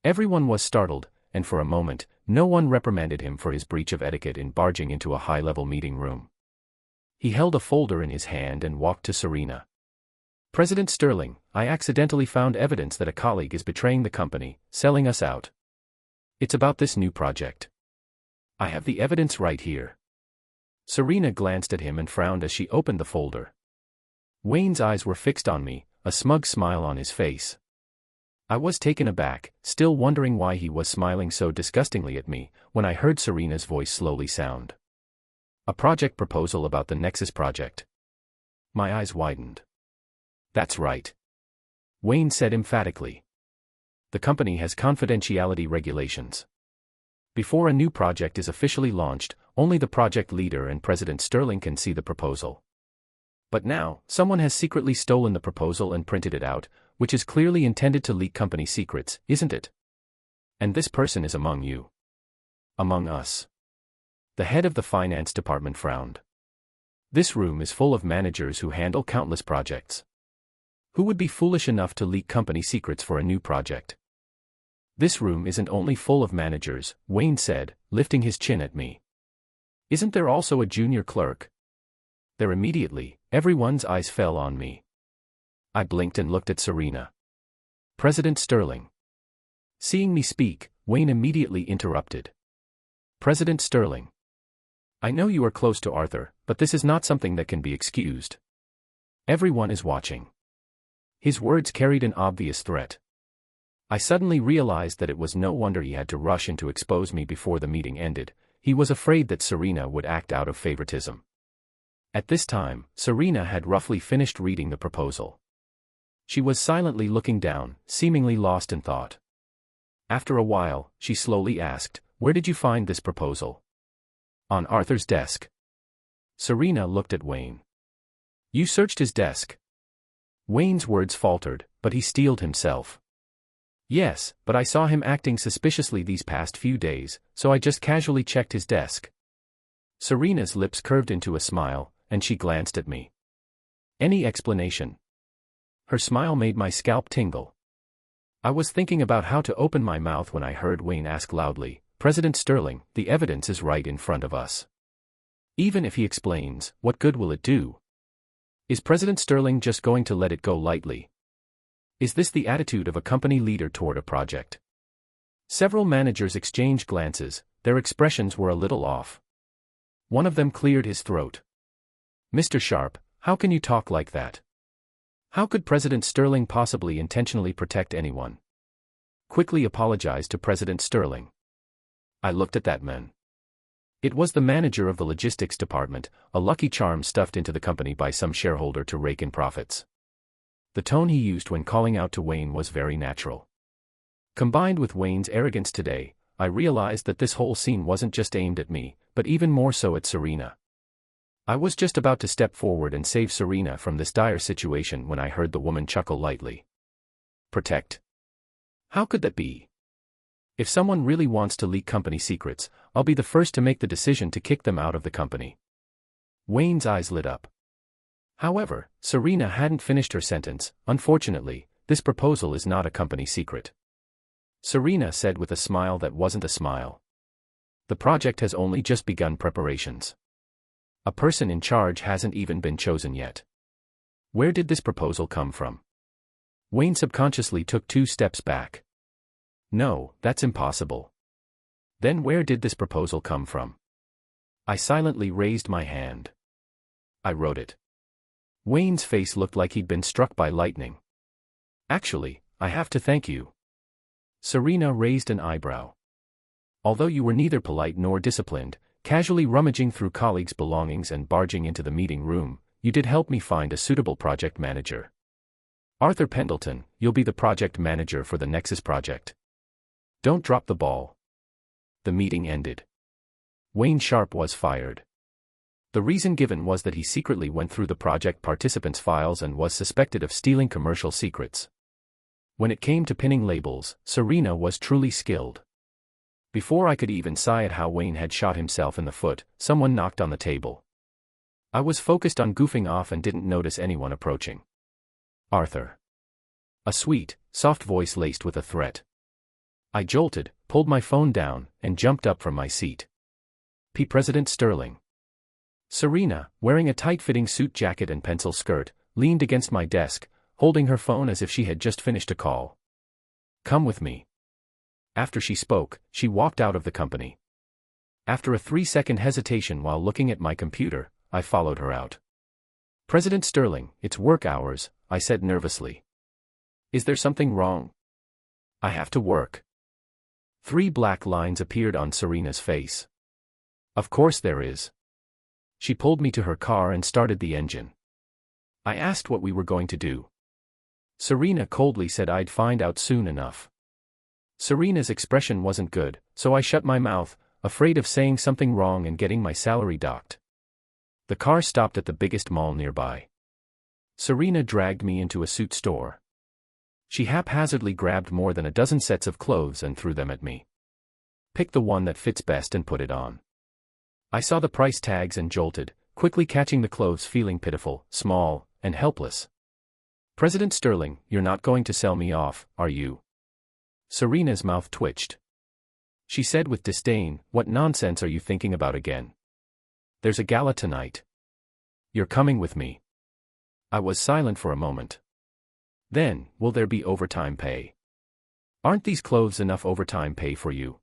Everyone was startled, and for a moment, no one reprimanded him for his breach of etiquette in barging into a high-level meeting room. He held a folder in his hand and walked to Serena. "President Sterling, I accidentally found evidence that a colleague is betraying the company, selling us out. It's about this new project. I have the evidence right here." Serena glanced at him and frowned as she opened the folder. Wayne's eyes were fixed on me, a smug smile on his face. I was taken aback, still wondering why he was smiling so disgustingly at me, when I heard Serena's voice slowly sound. "A project proposal about the Nexus project." My eyes widened. "That's right," Wayne said emphatically. "The company has confidentiality regulations. Before a new project is officially launched, only the project leader and President Sterling can see the proposal. But now, someone has secretly stolen the proposal and printed it out, which is clearly intended to leak company secrets, isn't it? And this person is among you. Among us." The head of the finance department frowned. "This room is full of managers who handle countless projects. Who would be foolish enough to leak company secrets for a new project?" "This room isn't only full of managers," Wayne said, lifting his chin at me. "Isn't there also a junior clerk?" There immediately, everyone's eyes fell on me. I blinked and looked at Serena. "President Sterling." Seeing me speak, Wayne immediately interrupted. "President Sterling, I know you are close to Arthur, but this is not something that can be excused. Everyone is watching." His words carried an obvious threat. I suddenly realized that it was no wonder he had to rush in to expose me before the meeting ended. He was afraid that Serena would act out of favoritism. At this time, Serena had roughly finished reading the proposal. She was silently looking down, seemingly lost in thought. After a while, she slowly asked, "Where did you find this proposal?" "On Arthur's desk." Serena looked at Wayne. "You searched his desk?" Wayne's words faltered, but he steeled himself. "Yes, but I saw him acting suspiciously these past few days, so I just casually checked his desk." Serena's lips curved into a smile, and she glanced at me. "Any explanation?" Her smile made my scalp tingle. I was thinking about how to open my mouth when I heard Wayne ask loudly, "President Sterling, the evidence is right in front of us. Even if he explains, what good will it do? Is President Sterling just going to let it go lightly? Is this the attitude of a company leader toward a project?" Several managers exchanged glances, their expressions were a little off. One of them cleared his throat. "Mr. Sharp, how can you talk like that? How could President Sterling possibly intentionally protect anyone? Quickly apologize to President Sterling." I looked at that man. It was the manager of the logistics department, a lucky charm stuffed into the company by some shareholder to rake in profits. The tone he used when calling out to Wayne was very natural. Combined with Wayne's arrogance today, I realized that this whole scene wasn't just aimed at me, but even more so at Serena. I was just about to step forward and save Serena from this dire situation when I heard the woman chuckle lightly. "Protect? How could that be? If someone really wants to leak company secrets, I'll be the first to make the decision to kick them out of the company." Wayne's eyes lit up. However, Serena hadn't finished her sentence. "Unfortunately, this proposal is not a company secret," Serena said with a smile that wasn't a smile. "The project has only just begun preparations. A person in charge hasn't even been chosen yet. Where did this proposal come from?" Wayne subconsciously took 2 steps back. No, that's impossible. Then where did this proposal come from? I silently raised my hand. I wrote it. Wayne's face looked like he'd been struck by lightning. Actually, I have to thank you. Serena raised an eyebrow. Although you were neither polite nor disciplined, casually rummaging through colleagues' belongings and barging into the meeting room, you did help me find a suitable project manager. Arthur Pendleton, you'll be the project manager for the Nexus project. Don't drop the ball. The meeting ended. Wayne Sharp was fired. The reason given was that he secretly went through the project participants' files and was suspected of stealing commercial secrets. When it came to pinning labels, Serena was truly skilled. Before I could even sigh at how Wayne had shot himself in the foot, someone knocked on the table. I was focused on goofing off and didn't notice anyone approaching. Arthur. A sweet, soft voice laced with a threat. I jolted, pulled my phone down, and jumped up from my seat. President Sterling. Serena, wearing a tight-fitting suit jacket and pencil skirt, leaned against my desk, holding her phone as if she had just finished a call. Come with me. After she spoke, she walked out of the company. After a 3-second hesitation while looking at my computer, I followed her out. President Sterling, it's work hours, I said nervously. Is there something wrong? I have to work. 3 black lines appeared on Serena's face. Of course there is. She pulled me to her car and started the engine. I asked what we were going to do. Serena coldly said I'd find out soon enough. Serena's expression wasn't good, so I shut my mouth, afraid of saying something wrong and getting my salary docked. The car stopped at the biggest mall nearby. Serena dragged me into a suit store. She haphazardly grabbed more than a dozen sets of clothes and threw them at me. Pick the one that fits best and put it on. I saw the price tags and jolted, quickly catching the clothes feeling pitiful, small, and helpless. President Sterling, you're not going to sell me off, are you? Serena's mouth twitched. She said with disdain, what nonsense are you thinking about again? There's a gala tonight. You're coming with me. I was silent for a moment. Then, will there be overtime pay? Aren't these clothes enough overtime pay for you?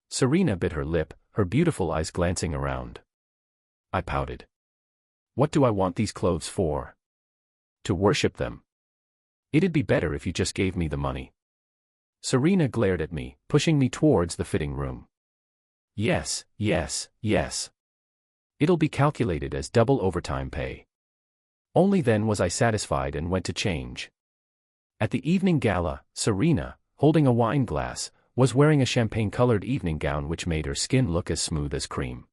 Serena bit her lip, her beautiful eyes glancing around. I pouted. What do I want these clothes for? To worship them. It'd be better if you just gave me the money. Serena glared at me, pushing me towards the fitting room. Yes, yes, yes. It'll be calculated as double overtime pay. Only then was I satisfied and went to change. At the evening gala, Serena, holding a wine glass, was wearing a champagne-colored evening gown which made her skin look as smooth as cream.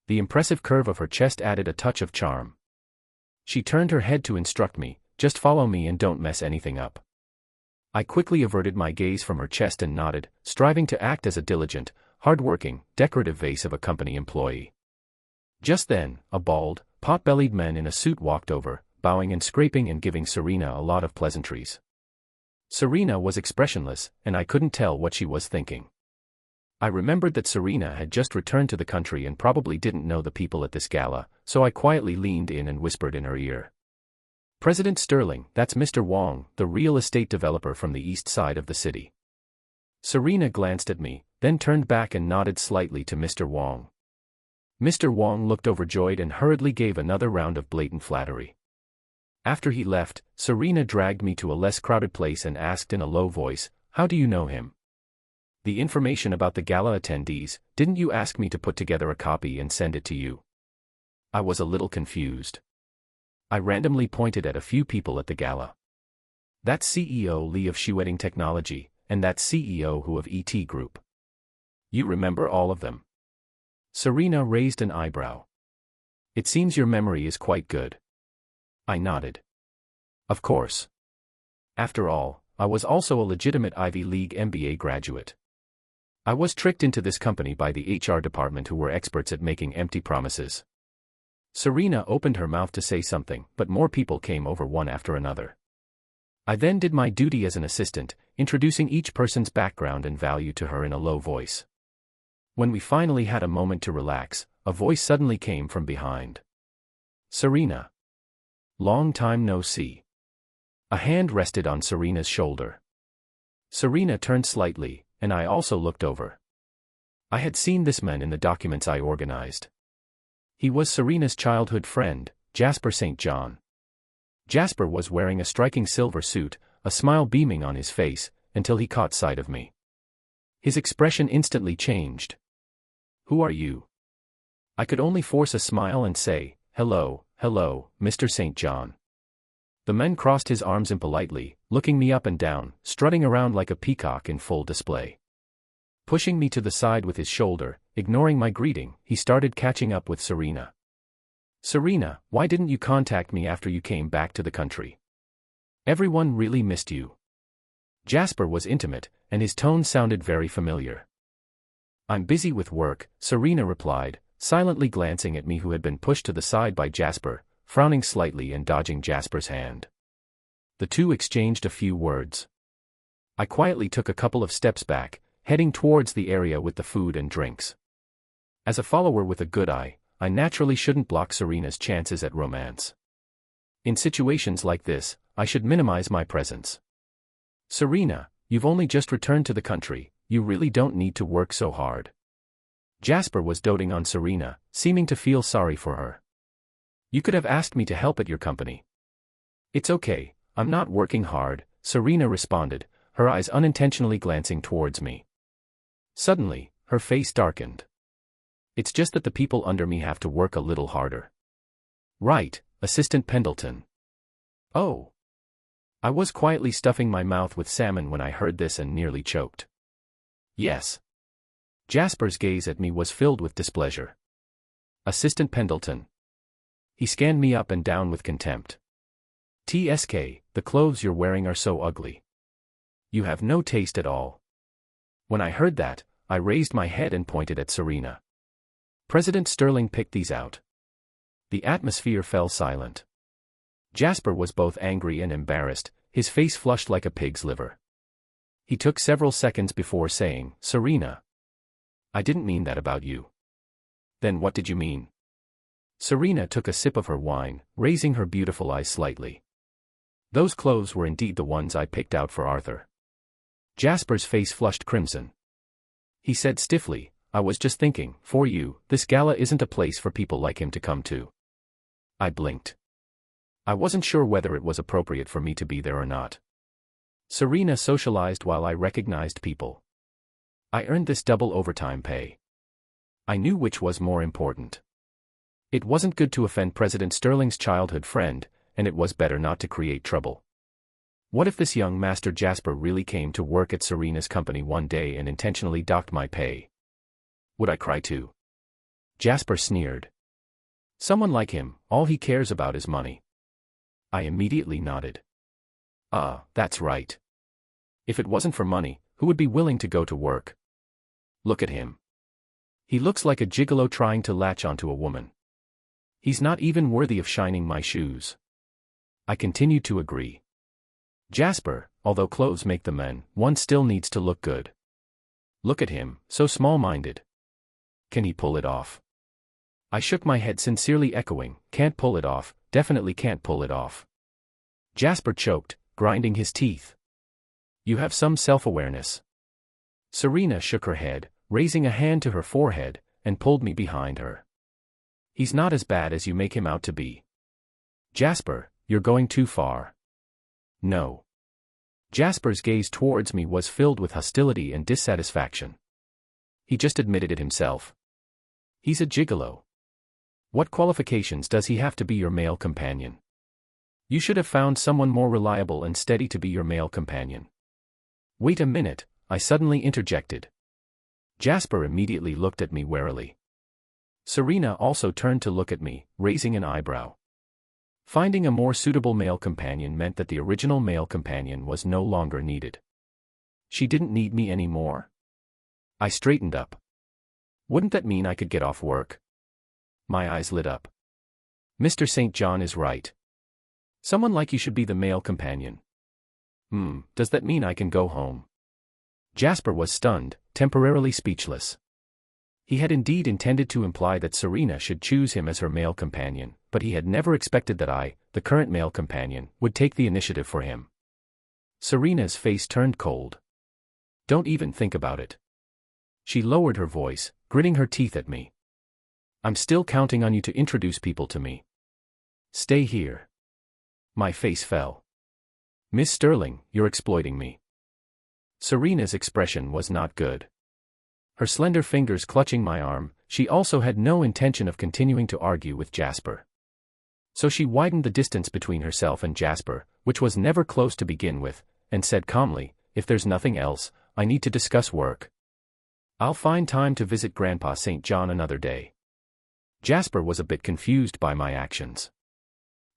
The impressive curve of her chest added a touch of charm. She turned her head to instruct me, just follow me and don't mess anything up. I quickly averted my gaze from her chest and nodded, striving to act as a diligent, hard-working, decorative vase of a company employee. Just then, a bald, pot-bellied man in a suit walked over, bowing and scraping and giving Serena a lot of pleasantries. Serena was expressionless, and I couldn't tell what she was thinking. I remembered that Serena had just returned to the country and probably didn't know the people at this gala, so I quietly leaned in and whispered in her ear. President Sterling, that's Mr. Wong, the real estate developer from the east side of the city. Serena glanced at me, then turned back and nodded slightly to Mr. Wong. Mr. Wong looked overjoyed and hurriedly gave another round of blatant flattery. After he left, Serena dragged me to a less crowded place and asked in a low voice, how do you know him? The information about the gala attendees, didn't you ask me to put together a copy and send it to you? I was a little confused. I randomly pointed at a few people at the gala. That's CEO Lee of Shewedding Technology, and that's CEO Hu of ET Group. You remember all of them? Serena raised an eyebrow. It seems your memory is quite good. I nodded. Of course. After all, I was also a legitimate Ivy League MBA graduate. I was tricked into this company by the HR department who were experts at making empty promises. Serena opened her mouth to say something, but more people came over one after another. I then did my duty as an assistant, introducing each person's background and value to her in a low voice. When we finally had a moment to relax, a voice suddenly came from behind. Serena. Long time no see. A hand rested on Serena's shoulder. Serena turned slightly, and I also looked over. I had seen this man in the documents I organized. He was Serena's childhood friend, Jasper St. John. Jasper was wearing a striking silver suit, a smile beaming on his face, until he caught sight of me. His expression instantly changed. "Who are you?" I could only force a smile and say, hello, Mr. St. John." The man crossed his arms impolitely, looking me up and down, strutting around like a peacock in full display. Pushing me to the side with his shoulder, ignoring my greeting, he started catching up with Serena. "Serena, why didn't you contact me after you came back to the country? Everyone really missed you." Jasper was intimate, and his tone sounded very familiar. "I'm busy with work," Serena replied, silently glancing at me, who had been pushed to the side by Jasper, frowning slightly and dodging Jasper's hand. The two exchanged a few words. I quietly took a couple of steps back, heading towards the area with the food and drinks. As a follower with a good eye, I naturally shouldn't block Serena's chances at romance. In situations like this, I should minimize my presence. "Serena, you've only just returned to the country, you really don't need to work so hard." Jasper was doting on Serena, seeming to feel sorry for her. "You could have asked me to help at your company." "It's okay, I'm not working hard," Serena responded, her eyes unintentionally glancing towards me. Suddenly, her face darkened. "It's just that the people under me have to work a little harder." "Right, Assistant Pendleton." "Oh." I was quietly stuffing my mouth with salmon when I heard this and nearly choked. "Yes." Jasper's gaze at me was filled with displeasure. "Assistant Pendleton." He scanned me up and down with contempt. "TSK, the clothes you're wearing are so ugly. You have no taste at all." When I heard that, I raised my head and pointed at Serena. "President Sterling picked these out." The atmosphere fell silent. Jasper was both angry and embarrassed, his face flushed like a pig's liver. He took several seconds before saying, "Serena, I didn't mean that about you." "Then what did you mean?" Serena took a sip of her wine, raising her beautiful eyes slightly. "Those clothes were indeed the ones I picked out for Arthur." Jasper's face flushed crimson. He said stiffly, "I was just thinking, for you, this gala isn't a place for people like him to come to." I blinked. I wasn't sure whether it was appropriate for me to be there or not. Serena socialized while I recognized people. I earned this double overtime pay. I knew which was more important. It wasn't good to offend President Sterling's childhood friend, and it was better not to create trouble. What if this young Master Jasper really came to work at Serena's company one day and intentionally docked my pay? Would I cry too? Jasper sneered. "Someone like him, all he cares about is money." I immediately nodded. That's right. If it wasn't for money, who would be willing to go to work? Look at him. He looks like a gigolo trying to latch onto a woman. He's not even worthy of shining my shoes. I continued to agree. Jasper, although clothes make the men, one still needs to look good. Look at him, so small-minded. Can he pull it off? I shook my head sincerely, echoing, "Can't pull it off, definitely can't pull it off." Jasper choked, grinding his teeth. "You have some self-awareness." Serena shook her head, raising a hand to her forehead, and pulled me behind her. "He's not as bad as you make him out to be." "Jasper, you're going too far." "No." Jasper's gaze towards me was filled with hostility and dissatisfaction. He just admitted it himself. He's a gigolo. What qualifications does he have to be your male companion? You should have found someone more reliable and steady to be your male companion. "Wait a minute," I suddenly interjected. Jasper immediately looked at me warily. Serena also turned to look at me, raising an eyebrow. Finding a more suitable male companion meant that the original male companion was no longer needed. She didn't need me anymore? I straightened up. Wouldn't that mean I could get off work? My eyes lit up. Mr. St. John is right. Someone like you should be the male companion. Does that mean I can go home? Jasper was stunned, temporarily speechless. He had indeed intended to imply that Serena should choose him as her male companion, but he had never expected that I, the current male companion, would take the initiative for him. Serena's face turned cold. Don't even think about it. She lowered her voice, gritting her teeth at me. I'm still counting on you to introduce people to me. Stay here. My face fell. Miss Sterling, you're exploiting me. Serena's expression was not good. Her slender fingers clutching my arm, she also had no intention of continuing to argue with Jasper. So she widened the distance between herself and Jasper, which was never close to begin with, and said calmly, if there's nothing else, I need to discuss work. I'll find time to visit Grandpa St. John another day. Jasper was a bit confused by my actions.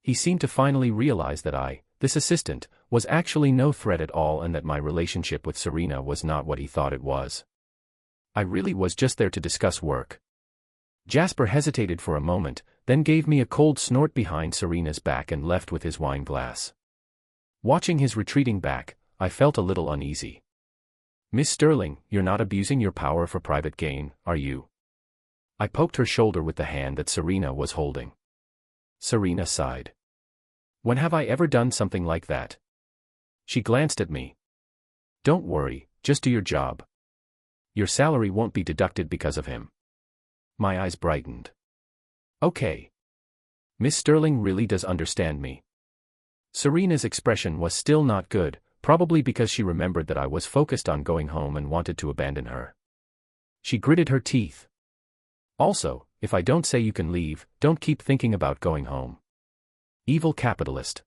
He seemed to finally realize that I, this assistant, was actually no threat at all and that my relationship with Serena was not what he thought it was. I really was just there to discuss work. Jasper hesitated for a moment, then gave me a cold snort behind Serena's back and left with his wine glass. Watching his retreating back, I felt a little uneasy. Miss Sterling, you're not abusing your power for private gain, are you? I poked her shoulder with the hand that Serena was holding. Serena sighed. When have I ever done something like that? She glanced at me. Don't worry, just do your job. Your salary won't be deducted because of him. My eyes brightened. Okay. Miss Sterling really does understand me. Serena's expression was still not good, probably because she remembered that I was focused on going home and wanted to abandon her. She gritted her teeth. Also, if I don't say you can leave, don't keep thinking about going home. Evil capitalist.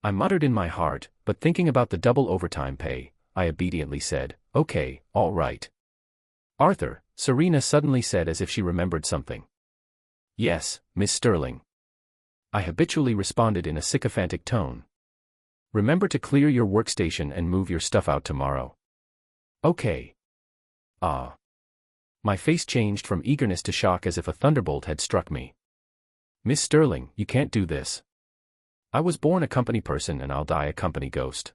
I muttered in my heart, but thinking about the double overtime pay, I obediently said, okay, all right. Arthur, Serena suddenly said as if she remembered something. Yes, Miss Sterling. I habitually responded in a sycophantic tone. Remember to clear your workstation and move your stuff out tomorrow. Okay. Ah. My face changed from eagerness to shock as if a thunderbolt had struck me. Miss Sterling, you can't do this. I was born a company person and I'll die a company ghost.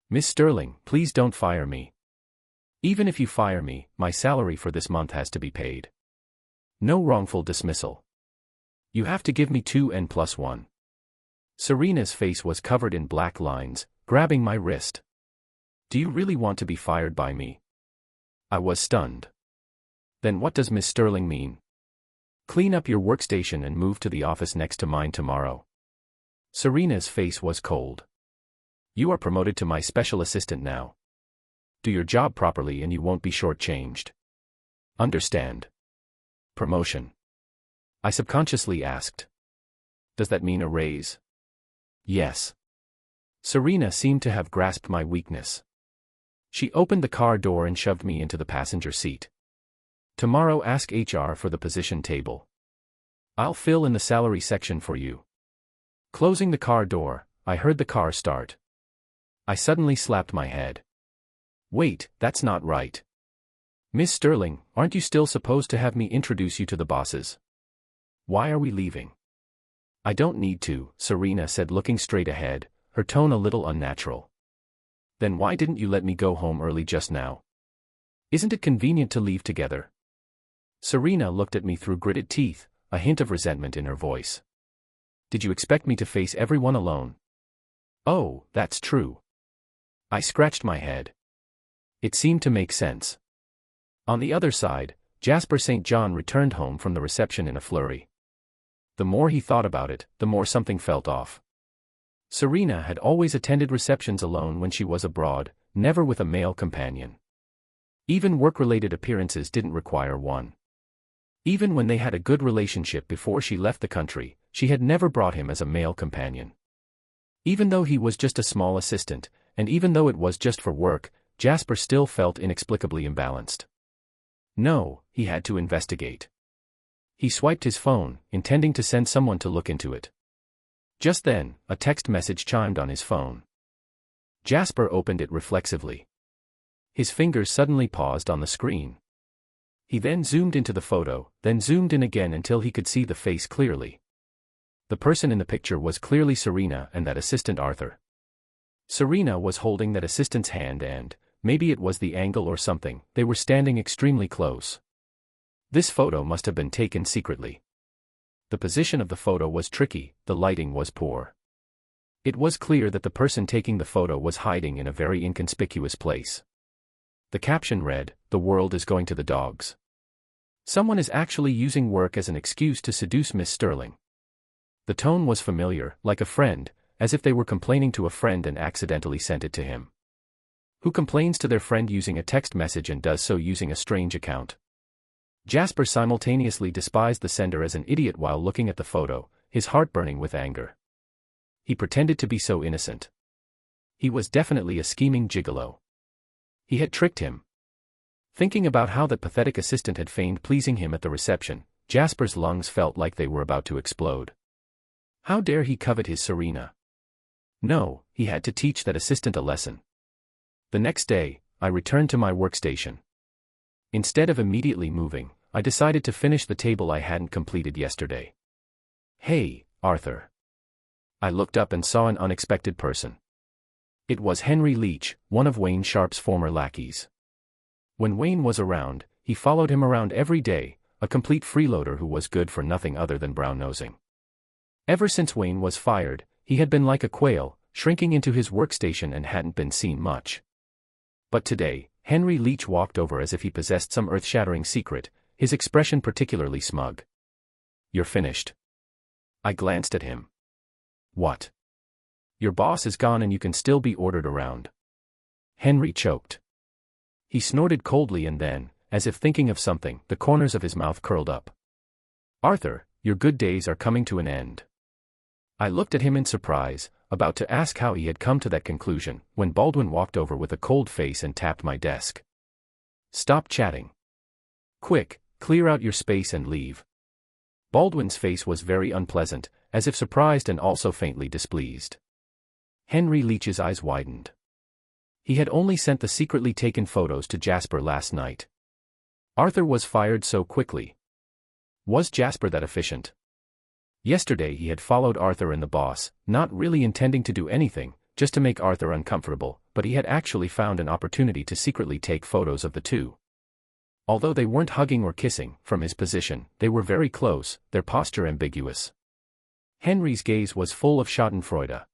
Miss Sterling, please don't fire me. Even if you fire me, my salary for this month has to be paid. No wrongful dismissal. You have to give me 2N+1. Serena's face was covered in black lines, grabbing my wrist. Do you really want to be fired by me? I was stunned. Then what does Miss Sterling mean? Clean up your workstation and move to the office next to mine tomorrow. Serena's face was cold. You are promoted to my special assistant now. Do your job properly and you won't be shortchanged. Understand? Promotion. I subconsciously asked. Does that mean a raise? Yes. Serena seemed to have grasped my weakness. She opened the car door and shoved me into the passenger seat. Tomorrow ask HR for the position table. I'll fill in the salary section for you. Closing the car door, I heard the car start. I suddenly slapped my head. Wait, that's not right. Miss Sterling, aren't you still supposed to have me introduce you to the bosses? Why are we leaving? I don't need to, Serena said looking straight ahead, her tone a little unnatural. Then why didn't you let me go home early just now? Isn't it convenient to leave together? Serena looked at me through gritted teeth, a hint of resentment in her voice. Did you expect me to face everyone alone? Oh, that's true. I scratched my head. It seemed to make sense. On the other side, Jasper St. John returned home from the reception in a flurry. The more he thought about it, the more something felt off. Serena had always attended receptions alone when she was abroad, never with a male companion. Even work-related appearances didn't require one. Even when they had a good relationship before she left the country, she had never brought him as a male companion. Even though he was just a small assistant, and even though it was just for work, Jasper still felt inexplicably imbalanced. No, he had to investigate. He swiped his phone, intending to send someone to look into it. Just then, a text message chimed on his phone. Jasper opened it reflexively. His fingers suddenly paused on the screen. He then zoomed into the photo, then zoomed in again until he could see the face clearly. The person in the picture was clearly Serena and that assistant Arthur. Serena was holding that assistant's hand and, maybe it was the angle or something, they were standing extremely close. This photo must have been taken secretly. The position of the photo was tricky, the lighting was poor. It was clear that the person taking the photo was hiding in a very inconspicuous place. The caption read, "The world is going to the dogs. Someone is actually using work as an excuse to seduce Miss Sterling." The tone was familiar, like a friend, as if they were complaining to a friend and accidentally sent it to him. Who complains to their friend using a text message and does so using a strange account? Jasper simultaneously despised the sender as an idiot while looking at the photo, his heart burning with anger. He pretended to be so innocent. He was definitely a scheming gigolo. He had tricked him. Thinking about how that pathetic assistant had feigned pleasing him at the reception, Jasper's lungs felt like they were about to explode. How dare he covet his Serena? No, he had to teach that assistant a lesson. The next day, I returned to my workstation. Instead of immediately moving, I decided to finish the table I hadn't completed yesterday. "Hey, Arthur." I looked up and saw an unexpected person. It was Henry Leach, one of Wayne Sharp's former lackeys. When Wayne was around, he followed him around every day, a complete freeloader who was good for nothing other than brown-nosing. Ever since Wayne was fired, he had been like a quail, shrinking into his workstation and hadn't been seen much. But today, Henry Leach walked over as if he possessed some earth-shattering secret, his expression particularly smug. "You're finished." I glanced at him. "What?" "Your boss is gone and you can still be ordered around." Henry choked. He snorted coldly and then, as if thinking of something, the corners of his mouth curled up. "Arthur, your good days are coming to an end." I looked at him in surprise, about to ask how he had come to that conclusion, when Baldwin walked over with a cold face and tapped my desk. "Stop chatting. Quick, clear out your space and leave." Baldwin's face was very unpleasant, as if surprised and also faintly displeased. Henry Leach's eyes widened. He had only sent the secretly taken photos to Jasper last night. Arthur was fired so quickly. Was Jasper that efficient? Yesterday he had followed Arthur and the boss, not really intending to do anything, just to make Arthur uncomfortable, but he had actually found an opportunity to secretly take photos of the two. Although they weren't hugging or kissing, from his position, they were very close, their posture ambiguous. Henry's gaze was full of schadenfreude.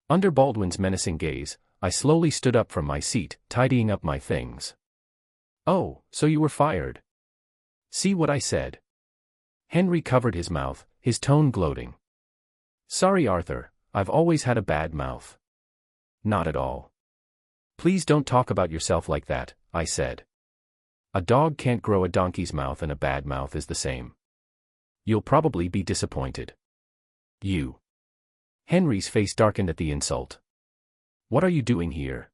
Under Baldwin's menacing gaze, I slowly stood up from my seat, tidying up my things. "Oh, so you were fired. See what I said?" Henry covered his mouth, his tone gloating. "Sorry, Arthur, I've always had a bad mouth." "Not at all. Please don't talk about yourself like that," I said. "A dog can't grow a donkey's mouth and a bad mouth is the same. You'll probably be disappointed." "You." Henry's face darkened at the insult. "What are you doing here?"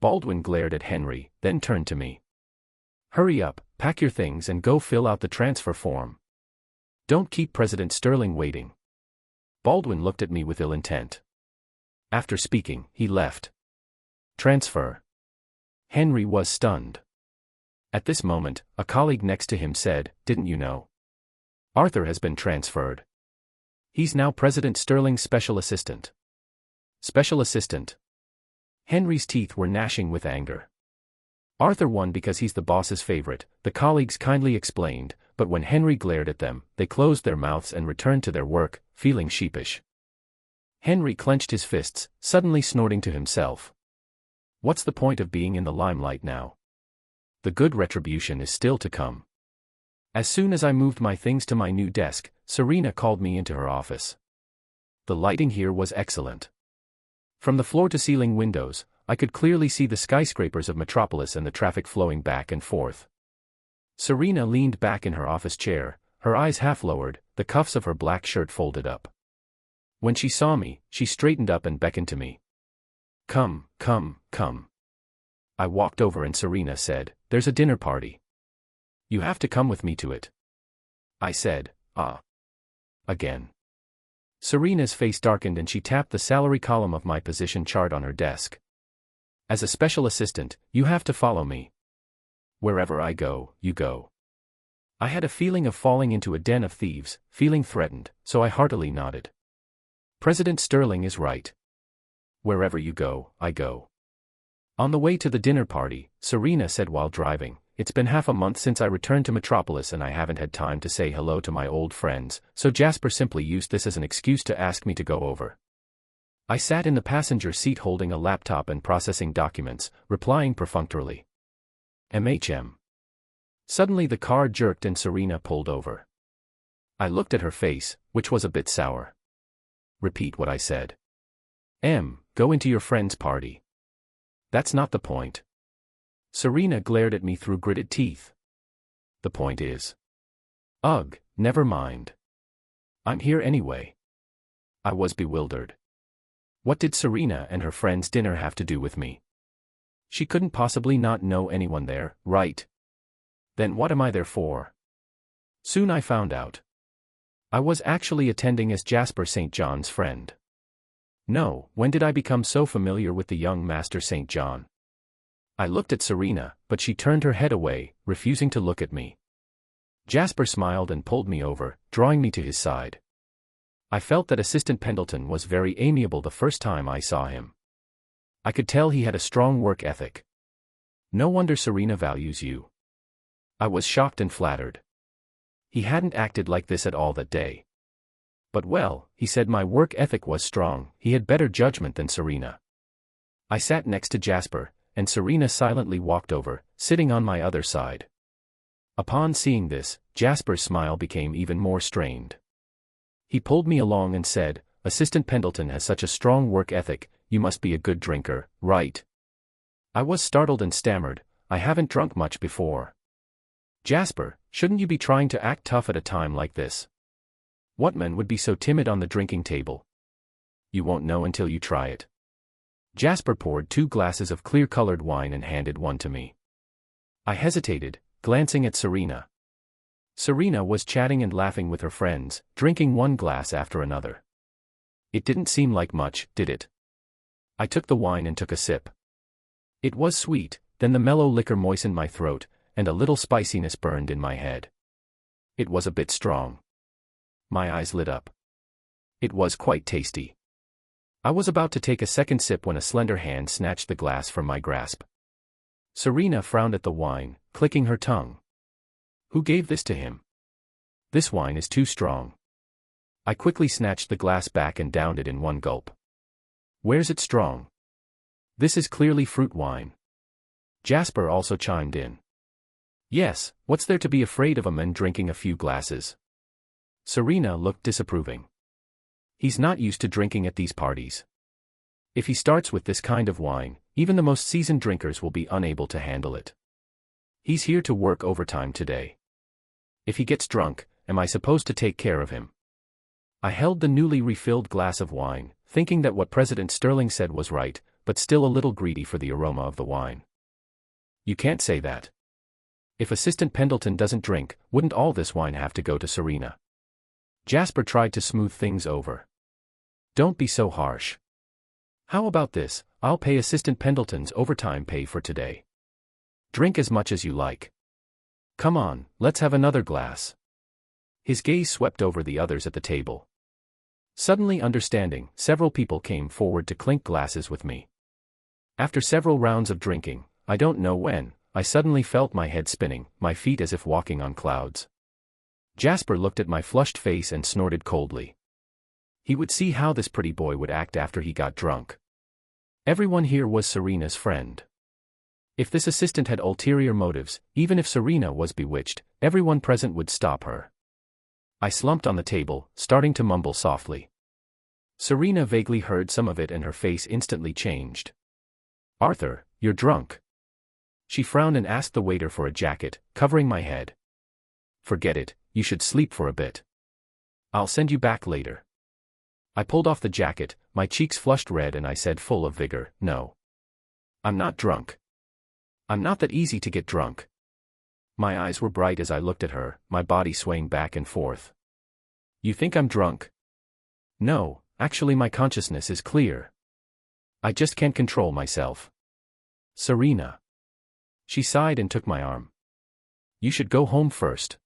Baldwin glared at Henry, then turned to me. "Hurry up, pack your things and go fill out the transfer form. Don't keep President Sterling waiting." Baldwin looked at me with ill intent. After speaking, he left. "Transfer." Henry was stunned. At this moment, a colleague next to him said, "Didn't you know? Arthur has been transferred. He's now President Sterling's special assistant." "Special assistant?" Henry's teeth were gnashing with anger. "Arthur won because he's the boss's favorite," the colleagues kindly explained, but when Henry glared at them, they closed their mouths and returned to their work, feeling sheepish. Henry clenched his fists, suddenly snorting to himself. What's the point of being in the limelight now? The good retribution is still to come. As soon as I moved my things to my new desk, Serena called me into her office. The lighting here was excellent. From the floor-to-ceiling windows, I could clearly see the skyscrapers of Metropolis and the traffic flowing back and forth. Serena leaned back in her office chair, her eyes half-lowered, the cuffs of her black shirt folded up. When she saw me, she straightened up and beckoned to me. Come, come, come." I walked over and Serena said, "There's a dinner party. You have to come with me to it." I said, "Ah." Again. Serena's face darkened and she tapped the salary column of my position chart on her desk. "As a special assistant, you have to follow me. Wherever I go, you go." I had a feeling of falling into a den of thieves, feeling threatened, so I heartily nodded. President Sterling is right. Wherever you go, I go. On the way to the dinner party, Serena said while driving, "It's been half a month since I returned to Metropolis and I haven't had time to say hello to my old friends, so Jasper simply used this as an excuse to ask me to go over." I sat in the passenger seat holding a laptop and processing documents, replying perfunctorily, MHM. Suddenly the car jerked and Serena pulled over. I looked at her face, which was a bit sour. Repeat what I said. Go into your friend's party. That's not the point. Serena glared at me through gritted teeth. The point is. Ugh, never mind. I'm here anyway. I was bewildered. What did Serena and her friend's dinner have to do with me? She couldn't possibly not know anyone there, right? Then what am I there for? Soon I found out. I was actually attending as Jasper St. John's friend. No, when did I become so familiar with the young Master St. John? I looked at Serena, but she turned her head away, refusing to look at me. Jasper smiled and pulled me over, drawing me to his side. I felt that Assistant Pendleton was very amiable the first time I saw him. I could tell he had a strong work ethic. No wonder Serena values you. I was shocked and flattered. He hadn't acted like this at all that day. But well, he said my work ethic was strong, he had better judgment than Serena. I sat next to Jasper, and Serena silently walked over, sitting on my other side. Upon seeing this, Jasper's smile became even more strained. He pulled me along and said, Assistant Pendleton has such a strong work ethic, you must be a good drinker, right? I was startled and stammered, I haven't drunk much before. Jasper, shouldn't you be trying to act tough at a time like this? What man would be so timid on the drinking table? You won't know until you try it. Jasper poured 2 glasses of clear-colored wine and handed one to me. I hesitated, glancing at Serena. Serena was chatting and laughing with her friends, drinking one glass after another. It didn't seem like much, did it? I took the wine and took a sip. It was sweet, then the mellow liquor moistened my throat, and a little spiciness burned in my head. It was a bit strong. My eyes lit up. It was quite tasty. I was about to take a second sip when a slender hand snatched the glass from my grasp. Serena frowned at the wine, clicking her tongue. Who gave this to him? This wine is too strong. I quickly snatched the glass back and downed it in one gulp. Where's it strong? This is clearly fruit wine. Jasper also chimed in. Yes, what's there to be afraid of a man drinking a few glasses? Serena looked disapproving. He's not used to drinking at these parties. If he starts with this kind of wine, even the most seasoned drinkers will be unable to handle it. He's here to work overtime today. If he gets drunk, am I supposed to take care of him? I held the newly refilled glass of wine, thinking that what President Sterling said was right, but still a little greedy for the aroma of the wine. You can't say that. If Assistant Pendleton doesn't drink, wouldn't all this wine have to go to Serena? Jasper tried to smooth things over. Don't be so harsh. How about this, I'll pay Assistant Pendleton's overtime pay for today. Drink as much as you like. Come on, let's have another glass. His gaze swept over the others at the table. Suddenly understanding, several people came forward to clink glasses with me. After several rounds of drinking, I don't know when, I suddenly felt my head spinning, my feet as if walking on clouds. Jasper looked at my flushed face and snorted coldly. He would see how this pretty boy would act after he got drunk. Everyone here was Serena's friend. If this assistant had ulterior motives, even if Serena was bewitched, everyone present would stop her. I slumped on the table, starting to mumble softly. Serena vaguely heard some of it and her face instantly changed. Arthur, you're drunk. She frowned and asked the waiter for a jacket, covering my head. Forget it, you should sleep for a bit. I'll send you back later. I pulled off the jacket, my cheeks flushed red and I said full of vigor, no. I'm not drunk. I'm not that easy to get drunk. My eyes were bright as I looked at her, my body swaying back and forth. You think I'm drunk? No, actually my consciousness is clear. I just can't control myself. Serena. She sighed and took my arm. You should go home first.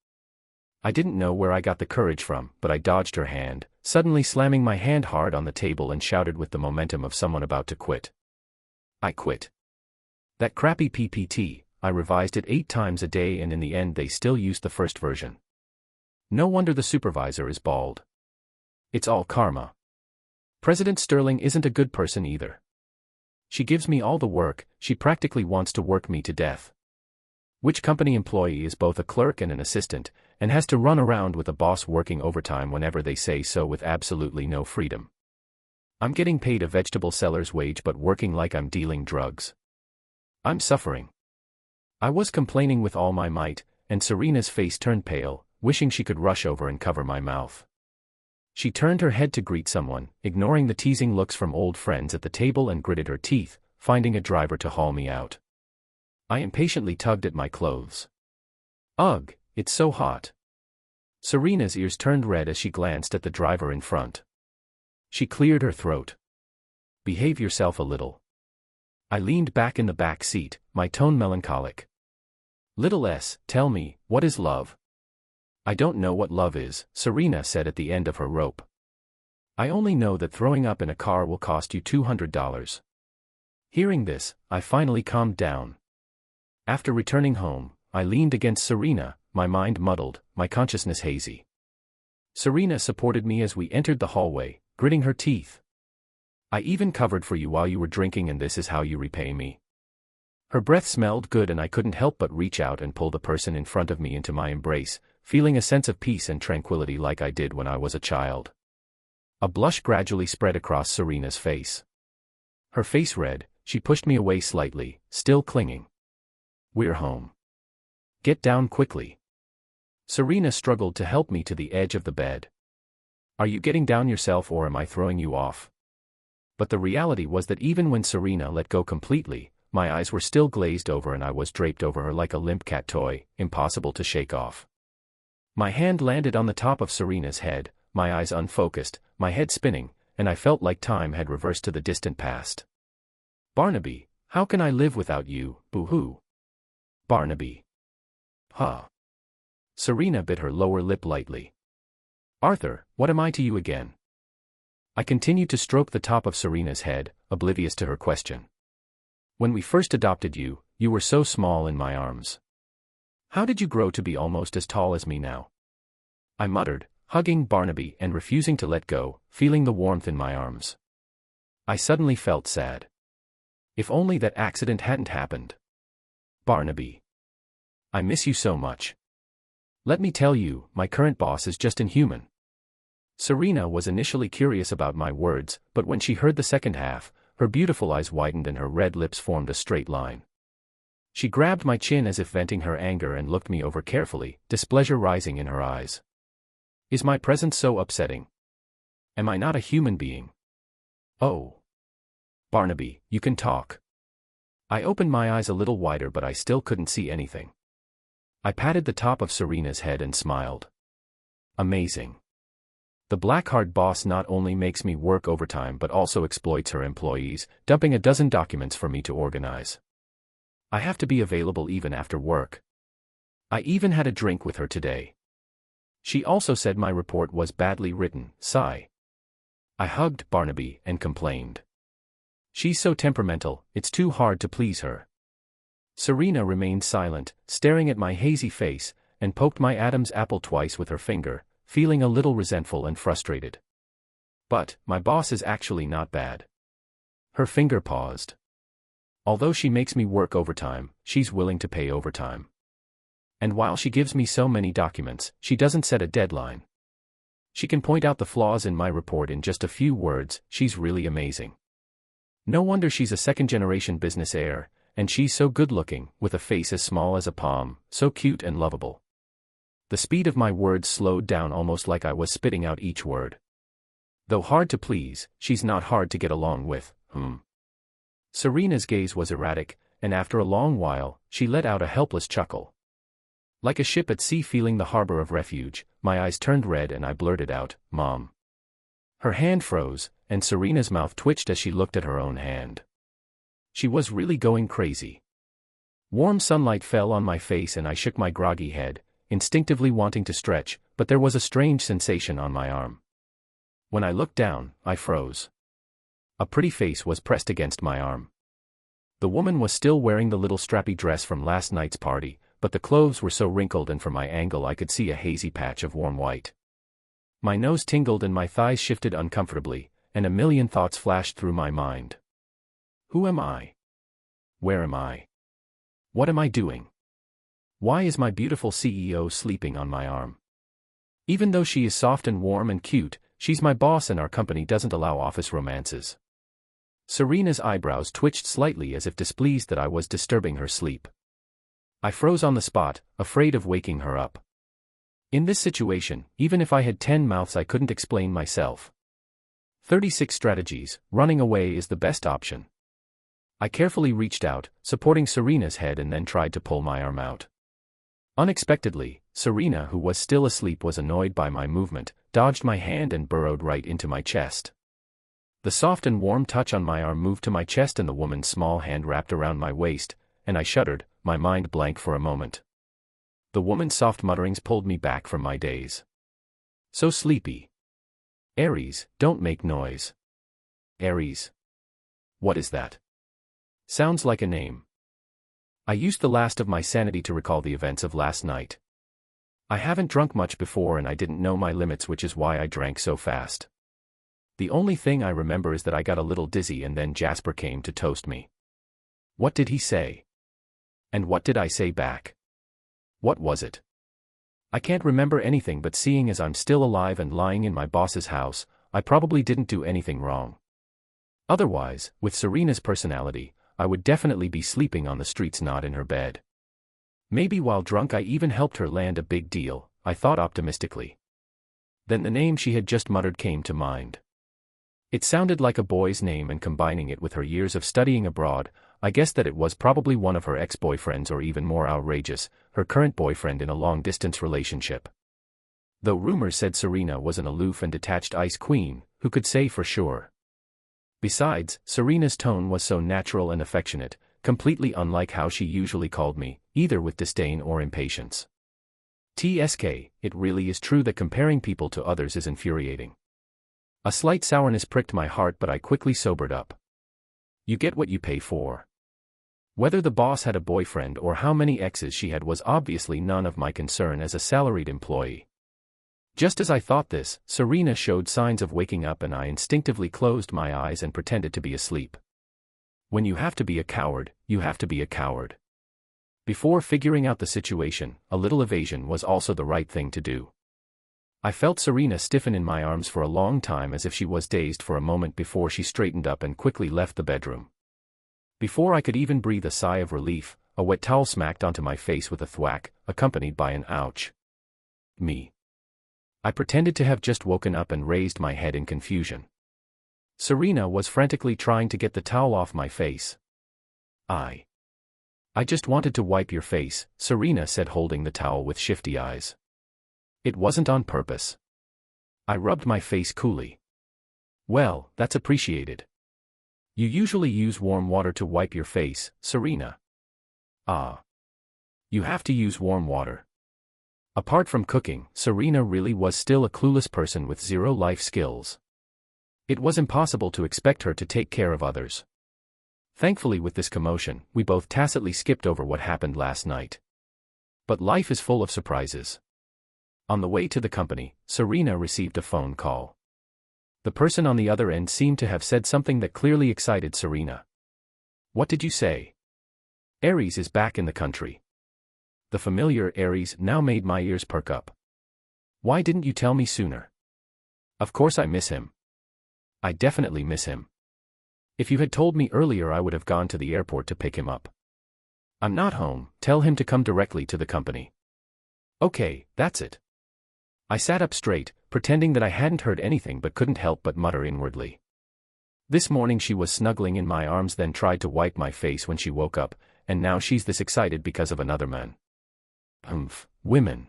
I didn't know where I got the courage from, but I dodged her hand, suddenly slamming my hand hard on the table and shouted with the momentum of someone about to quit. I quit. That crappy PPT, I revised it 8 times a day and in the end they still used the first version. No wonder the supervisor is bald. It's all karma. President Sterling isn't a good person either. She gives me all the work, she practically wants to work me to death. Which company employee is both a clerk and an assistant, and has to run around with a boss working overtime whenever they say so with absolutely no freedom? I'm getting paid a vegetable seller's wage but working like I'm dealing drugs. I'm suffering. I was complaining with all my might, and Serena's face turned pale, wishing she could rush over and cover my mouth. She turned her head to greet someone, ignoring the teasing looks from old friends at the table, and gritted her teeth, finding a driver to haul me out. I impatiently tugged at my clothes. Ugh, it's so hot. Serena's ears turned red as she glanced at the driver in front. She cleared her throat. Behave yourself a little. I leaned back in the back seat, my tone melancholic. Little S, tell me, what is love? I don't know what love is, Serena said at the end of her rope. I only know that throwing up in a car will cost you $200. Hearing this, I finally calmed down. After returning home, I leaned against Serena, my mind muddled, my consciousness hazy. Serena supported me as we entered the hallway, gritting her teeth. I even covered for you while you were drinking, and this is how you repay me. Her breath smelled good, and I couldn't help but reach out and pull the person in front of me into my embrace, feeling a sense of peace and tranquility like I did when I was a child. A blush gradually spread across Serena's face. Her face red, she pushed me away slightly, still clinging. We're home. Get down quickly. Serena struggled to help me to the edge of the bed. Are you getting down yourself, or am I throwing you off? But the reality was that even when Serena let go completely, my eyes were still glazed over and I was draped over her like a limp cat toy, impossible to shake off. My hand landed on the top of Serena's head, my eyes unfocused, my head spinning, and I felt like time had reversed to the distant past. Barnaby, how can I live without you, boo-hoo? Barnaby. Huh. Serena bit her lower lip lightly. Arthur, what am I to you again? I continued to stroke the top of Serena's head, oblivious to her question. When we first adopted you, you were so small in my arms. How did you grow to be almost as tall as me now? I muttered, hugging Barnaby and refusing to let go, feeling the warmth in my arms. I suddenly felt sad. If only that accident hadn't happened. Barnaby. I miss you so much. Let me tell you, my current boss is just inhuman. Serena was initially curious about my words, but when she heard the second half, her beautiful eyes widened and her red lips formed a straight line. She grabbed my chin as if venting her anger and looked me over carefully, displeasure rising in her eyes. Is my presence so upsetting? Am I not a human being? Oh. Barnaby, you can talk. I opened my eyes a little wider, but I still couldn't see anything. I patted the top of Serena's head and smiled. Amazing. The black-heart boss not only makes me work overtime but also exploits her employees, dumping a dozen documents for me to organize. I have to be available even after work. I even had a drink with her today. She also said my report was badly written, sigh. I hugged Barnaby and complained. She's so temperamental, it's too hard to please her. Serena remained silent, staring at my hazy face, and poked my Adam's apple twice with her finger, feeling a little resentful and frustrated. But, my boss is actually not bad. Her finger paused. Although she makes me work overtime, she's willing to pay overtime. And while she gives me so many documents, she doesn't set a deadline. She can point out the flaws in my report in just a few words. She's really amazing. No wonder she's a second-generation business heir, and she's so good-looking, with a face as small as a palm, so cute and lovable. The speed of my words slowed down almost like I was spitting out each word. Though hard to please, she's not hard to get along with, Serena's gaze was erratic, and after a long while, she let out a helpless chuckle. Like a ship at sea feeling the harbor of refuge, my eyes turned red and I blurted out, Mom. Her hand froze, and Serena's mouth twitched as she looked at her own hand. She was really going crazy. Warm sunlight fell on my face and I shook my groggy head, instinctively wanting to stretch, but there was a strange sensation on my arm. When I looked down, I froze. A pretty face was pressed against my arm. The woman was still wearing the little strappy dress from last night's party, but the clothes were so wrinkled and from my angle I could see a hazy patch of warm white. My nose tingled and my thighs shifted uncomfortably, and a million thoughts flashed through my mind. Who am I? Where am I? What am I doing? Why is my beautiful CEO sleeping on my arm? Even though she is soft and warm and cute, she's my boss and our company doesn't allow office romances. Serena's eyebrows twitched slightly as if displeased that I was disturbing her sleep. I froze on the spot, afraid of waking her up. In this situation, even if I had 10 mouths I couldn't explain myself. 36 strategies, running away is the best option. I carefully reached out, supporting Serena's head and then tried to pull my arm out. Unexpectedly, Serena, who was still asleep, was annoyed by my movement, dodged my hand and burrowed right into my chest. The soft and warm touch on my arm moved to my chest and the woman's small hand wrapped around my waist, and I shuddered, my mind blank for a moment. The woman's soft mutterings pulled me back from my daze. So sleepy. Aries, don't make noise. Aries. What is that? Sounds like a name. I used the last of my sanity to recall the events of last night. I haven't drunk much before and I didn't know my limits, which is why I drank so fast. The only thing I remember is that I got a little dizzy and then Jasper came to toast me. What did he say? And what did I say back? What was it? I can't remember anything, but seeing as I'm still alive and lying in my boss's house, I probably didn't do anything wrong. Otherwise, with Serena's personality, I would definitely be sleeping on the streets, not in her bed. Maybe while drunk I even helped her land a big deal, I thought optimistically. Then the name she had just muttered came to mind. It sounded like a boy's name, and combining it with her years of studying abroad, I guessed that it was probably one of her ex-boyfriends, or even more outrageous, her current boyfriend in a long-distance relationship. Though rumors said Serena was an aloof and detached ice queen, who could say for sure? Besides, Serena's tone was so natural and affectionate, completely unlike how she usually called me, either with disdain or impatience. TSK, it really is true that comparing people to others is infuriating. A slight sourness pricked my heart, but I quickly sobered up. You get what you pay for. Whether the boss had a boyfriend or how many exes she had was obviously none of my concern as a salaried employee. Just as I thought this, Serena showed signs of waking up and I instinctively closed my eyes and pretended to be asleep. When you have to be a coward, you have to be a coward. Before figuring out the situation, a little evasion was also the right thing to do. I felt Serena stiffen in my arms for a long time, as if she was dazed for a moment before she straightened up and quickly left the bedroom. Before I could even breathe a sigh of relief, a wet towel smacked onto my face with a thwack, accompanied by an ouch. Me. I pretended to have just woken up and raised my head in confusion. Serena was frantically trying to get the towel off my face. I just wanted to wipe your face, Serena said, holding the towel with shifty eyes. It wasn't on purpose. I rubbed my face coolly. Well, that's appreciated. You usually use warm water to wipe your face, Serena. Ah. You have to use warm water. Apart from cooking, Serena really was still a clueless person with zero life skills. It was impossible to expect her to take care of others. Thankfully, with this commotion, we both tacitly skipped over what happened last night. But life is full of surprises. On the way to the company, Serena received a phone call. The person on the other end seemed to have said something that clearly excited Serena. What did you say? Aries is back in the country. The familiar Aries now made my ears perk up. Why didn't you tell me sooner? Of course I miss him. I definitely miss him. If you had told me earlier I would have gone to the airport to pick him up. I'm not home, tell him to come directly to the company. Okay, that's it. I sat up straight, pretending that I hadn't heard anything but couldn't help but mutter inwardly. This morning she was snuggling in my arms, then tried to wipe my face when she woke up, and now she's this excited because of another man. Women.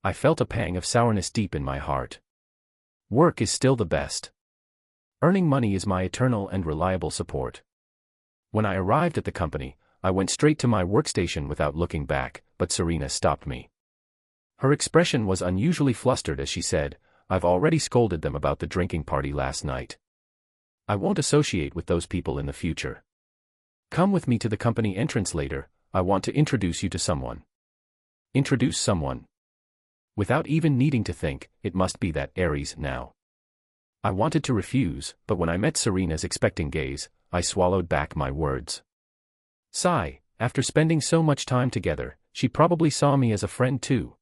I felt a pang of sourness deep in my heart. Work is still the best. Earning money is my eternal and reliable support. When I arrived at the company, I went straight to my workstation without looking back, but Serena stopped me. Her expression was unusually flustered as she said, I've already scolded them about the drinking party last night. I won't associate with those people in the future. Come with me to the company entrance later, I want to introduce you to someone. Introduce someone. Without even needing to think, it must be that Aries now. I wanted to refuse, but when I met Serena's expecting gaze, I swallowed back my words. Sigh, after spending so much time together, she probably saw me as a friend too.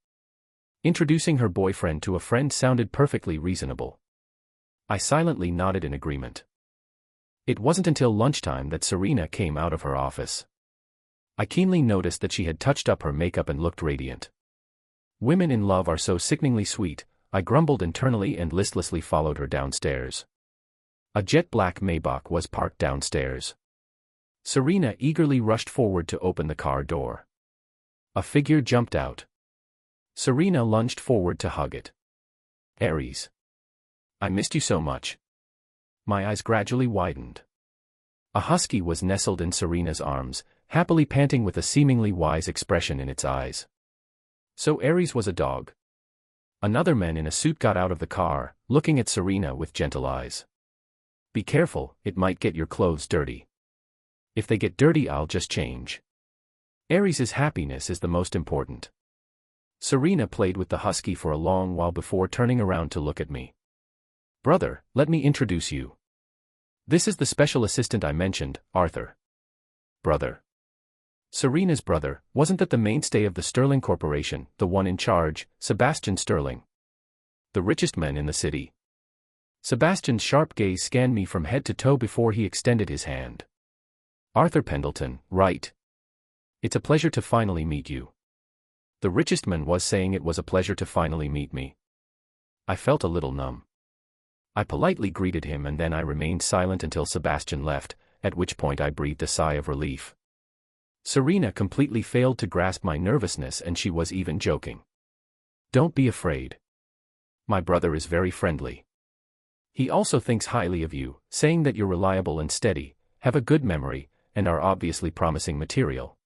Introducing her boyfriend to a friend sounded perfectly reasonable. I silently nodded in agreement. It wasn't until lunchtime that Serena came out of her office. I keenly noticed that she had touched up her makeup and looked radiant. Women in love are so sickeningly sweet, I grumbled internally and listlessly followed her downstairs. A jet-black Maybach was parked downstairs. Serena eagerly rushed forward to open the car door. A figure jumped out. Serena lunged forward to hug it. Aries. I missed you so much. My eyes gradually widened. A husky was nestled in Serena's arms, happily panting with a seemingly wise expression in its eyes. So Aries was a dog. Another man in a suit got out of the car, looking at Serena with gentle eyes. Be careful, it might get your clothes dirty. If they get dirty, I'll just change. Aries' happiness is the most important. Serena played with the husky for a long while before turning around to look at me. Brother, let me introduce you. This is the special assistant I mentioned, Arthur. Brother. Serena's brother, wasn't that the mainstay of the Sterling Corporation, the one in charge, Sebastian Sterling? The richest man in the city. Sebastian's sharp gaze scanned me from head to toe before he extended his hand. Arthur Pendleton, right? It's a pleasure to finally meet you. The richest man was saying it was a pleasure to finally meet me. I felt a little numb. I politely greeted him and then I remained silent until Sebastian left, at which point I breathed a sigh of relief. Serena completely failed to grasp my nervousness and she was even joking. Don't be afraid. My brother is very friendly. He also thinks highly of you, saying that you're reliable and steady, have a good memory, and are obviously promising material.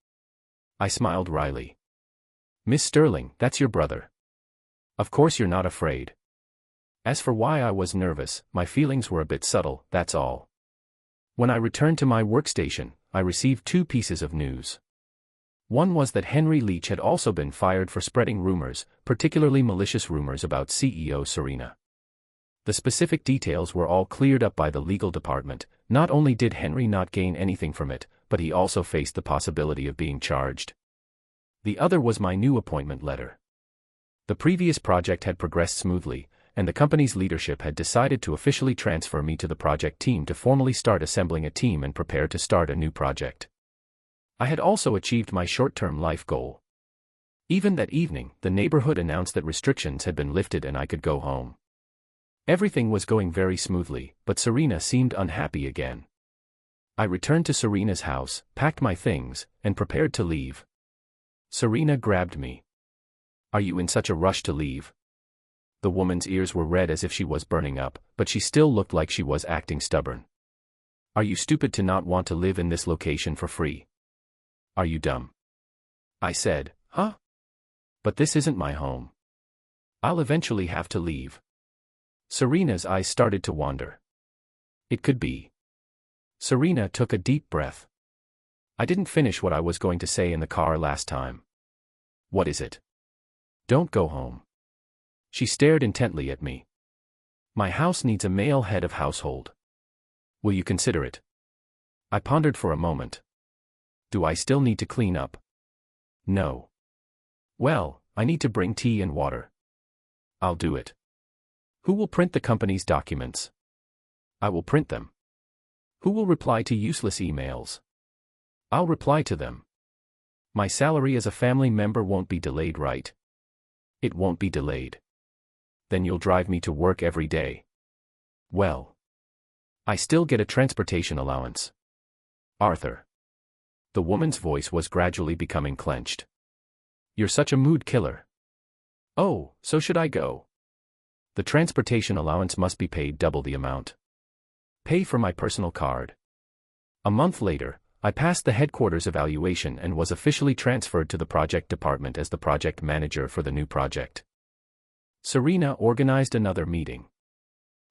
I smiled wryly. Miss Sterling, that's your brother. Of course you're not afraid. As for why I was nervous, my feelings were a bit subtle, that's all. When I returned to my workstation, I received 2 pieces of news. One was that Henry Leach had also been fired for spreading rumors, particularly malicious rumors about CEO Serena. The specific details were all cleared up by the legal department. Not only did Henry not gain anything from it, but he also faced the possibility of being charged. The other was my new appointment letter. The previous project had progressed smoothly, and the company's leadership had decided to officially transfer me to the project team to formally start assembling a team and prepare to start a new project. I had also achieved my short-term life goal. Even that evening, the neighborhood announced that restrictions had been lifted and I could go home. Everything was going very smoothly, but Serena seemed unhappy again. I returned to Serena's house, packed my things, and prepared to leave. Serena grabbed me. Are you in such a rush to leave? The woman's ears were red as if she was burning up, but she still looked like she was acting stubborn. Are you stupid to not want to live in this location for free? Are you dumb? I said, huh? But this isn't my home. I'll eventually have to leave. Serena's eyes started to wander. It could be. Serena took a deep breath. I didn't finish what I was going to say in the car last time. What is it? Don't go home. She stared intently at me. My house needs a male head of household. Will you consider it? I pondered for a moment. Do I still need to clean up? No. Well, I need to bring tea and water. I'll do it. Who will print the company's documents? I will print them. Who will reply to useless emails? I'll reply to them. My salary as a family member won't be delayed, right? It won't be delayed. Then you'll drive me to work every day. Well. I still get a transportation allowance. Arthur. The woman's voice was gradually becoming clenched. You're such a mood killer. Oh, so should I go? The transportation allowance must be paid double the amount. Pay for my personal card. A month later, I passed the headquarters evaluation and was officially transferred to the project department as the project manager for the new project. Serena organized another meeting.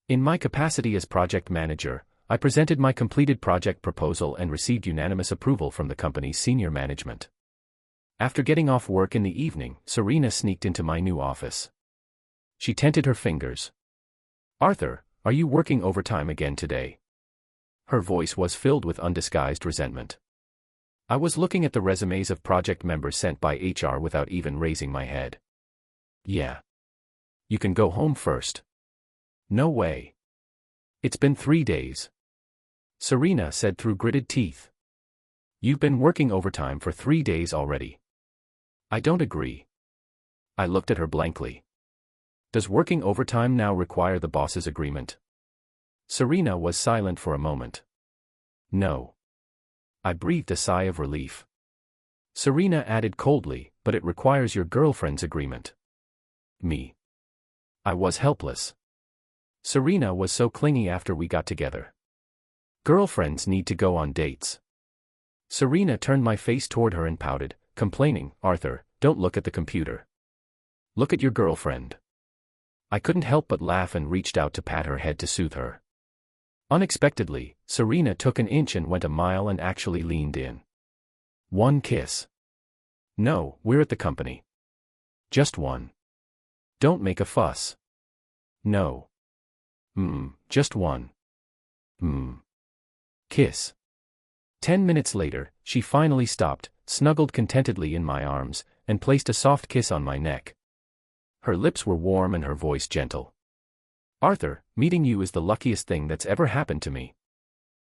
In my capacity as project manager, I presented my completed project proposal and received unanimous approval from the company's senior management. After getting off work in the evening, Serena sneaked into my new office. She tented her fingers. Arthur, are you working overtime again today? Her voice was filled with undisguised resentment. I was looking at the resumes of project members sent by HR without even raising my head. Yeah. You can go home first. No way. It's been 3 days. Serena said through gritted teeth. You've been working overtime for 3 days already. I don't agree. I looked at her blankly. Does working overtime now require the boss's agreement? Serena was silent for a moment. No. I breathed a sigh of relief. Serena added coldly, but it requires your girlfriend's agreement. Me. I was helpless. Serena was so clingy after we got together. Girlfriends need to go on dates. Serena turned my face toward her and pouted, complaining, Arthur, don't look at the computer. Look at your girlfriend. I couldn't help but laugh and reached out to pat her head to soothe her. Unexpectedly, Serena took an inch and went a mile and actually leaned in. One kiss. No, we're at the company. Just one. Don't make a fuss. No. Just one. Kiss. 10 minutes later, she finally stopped, snuggled contentedly in my arms, and placed a soft kiss on my neck. Her lips were warm and her voice gentle. Arthur, meeting you is the luckiest thing that's ever happened to me.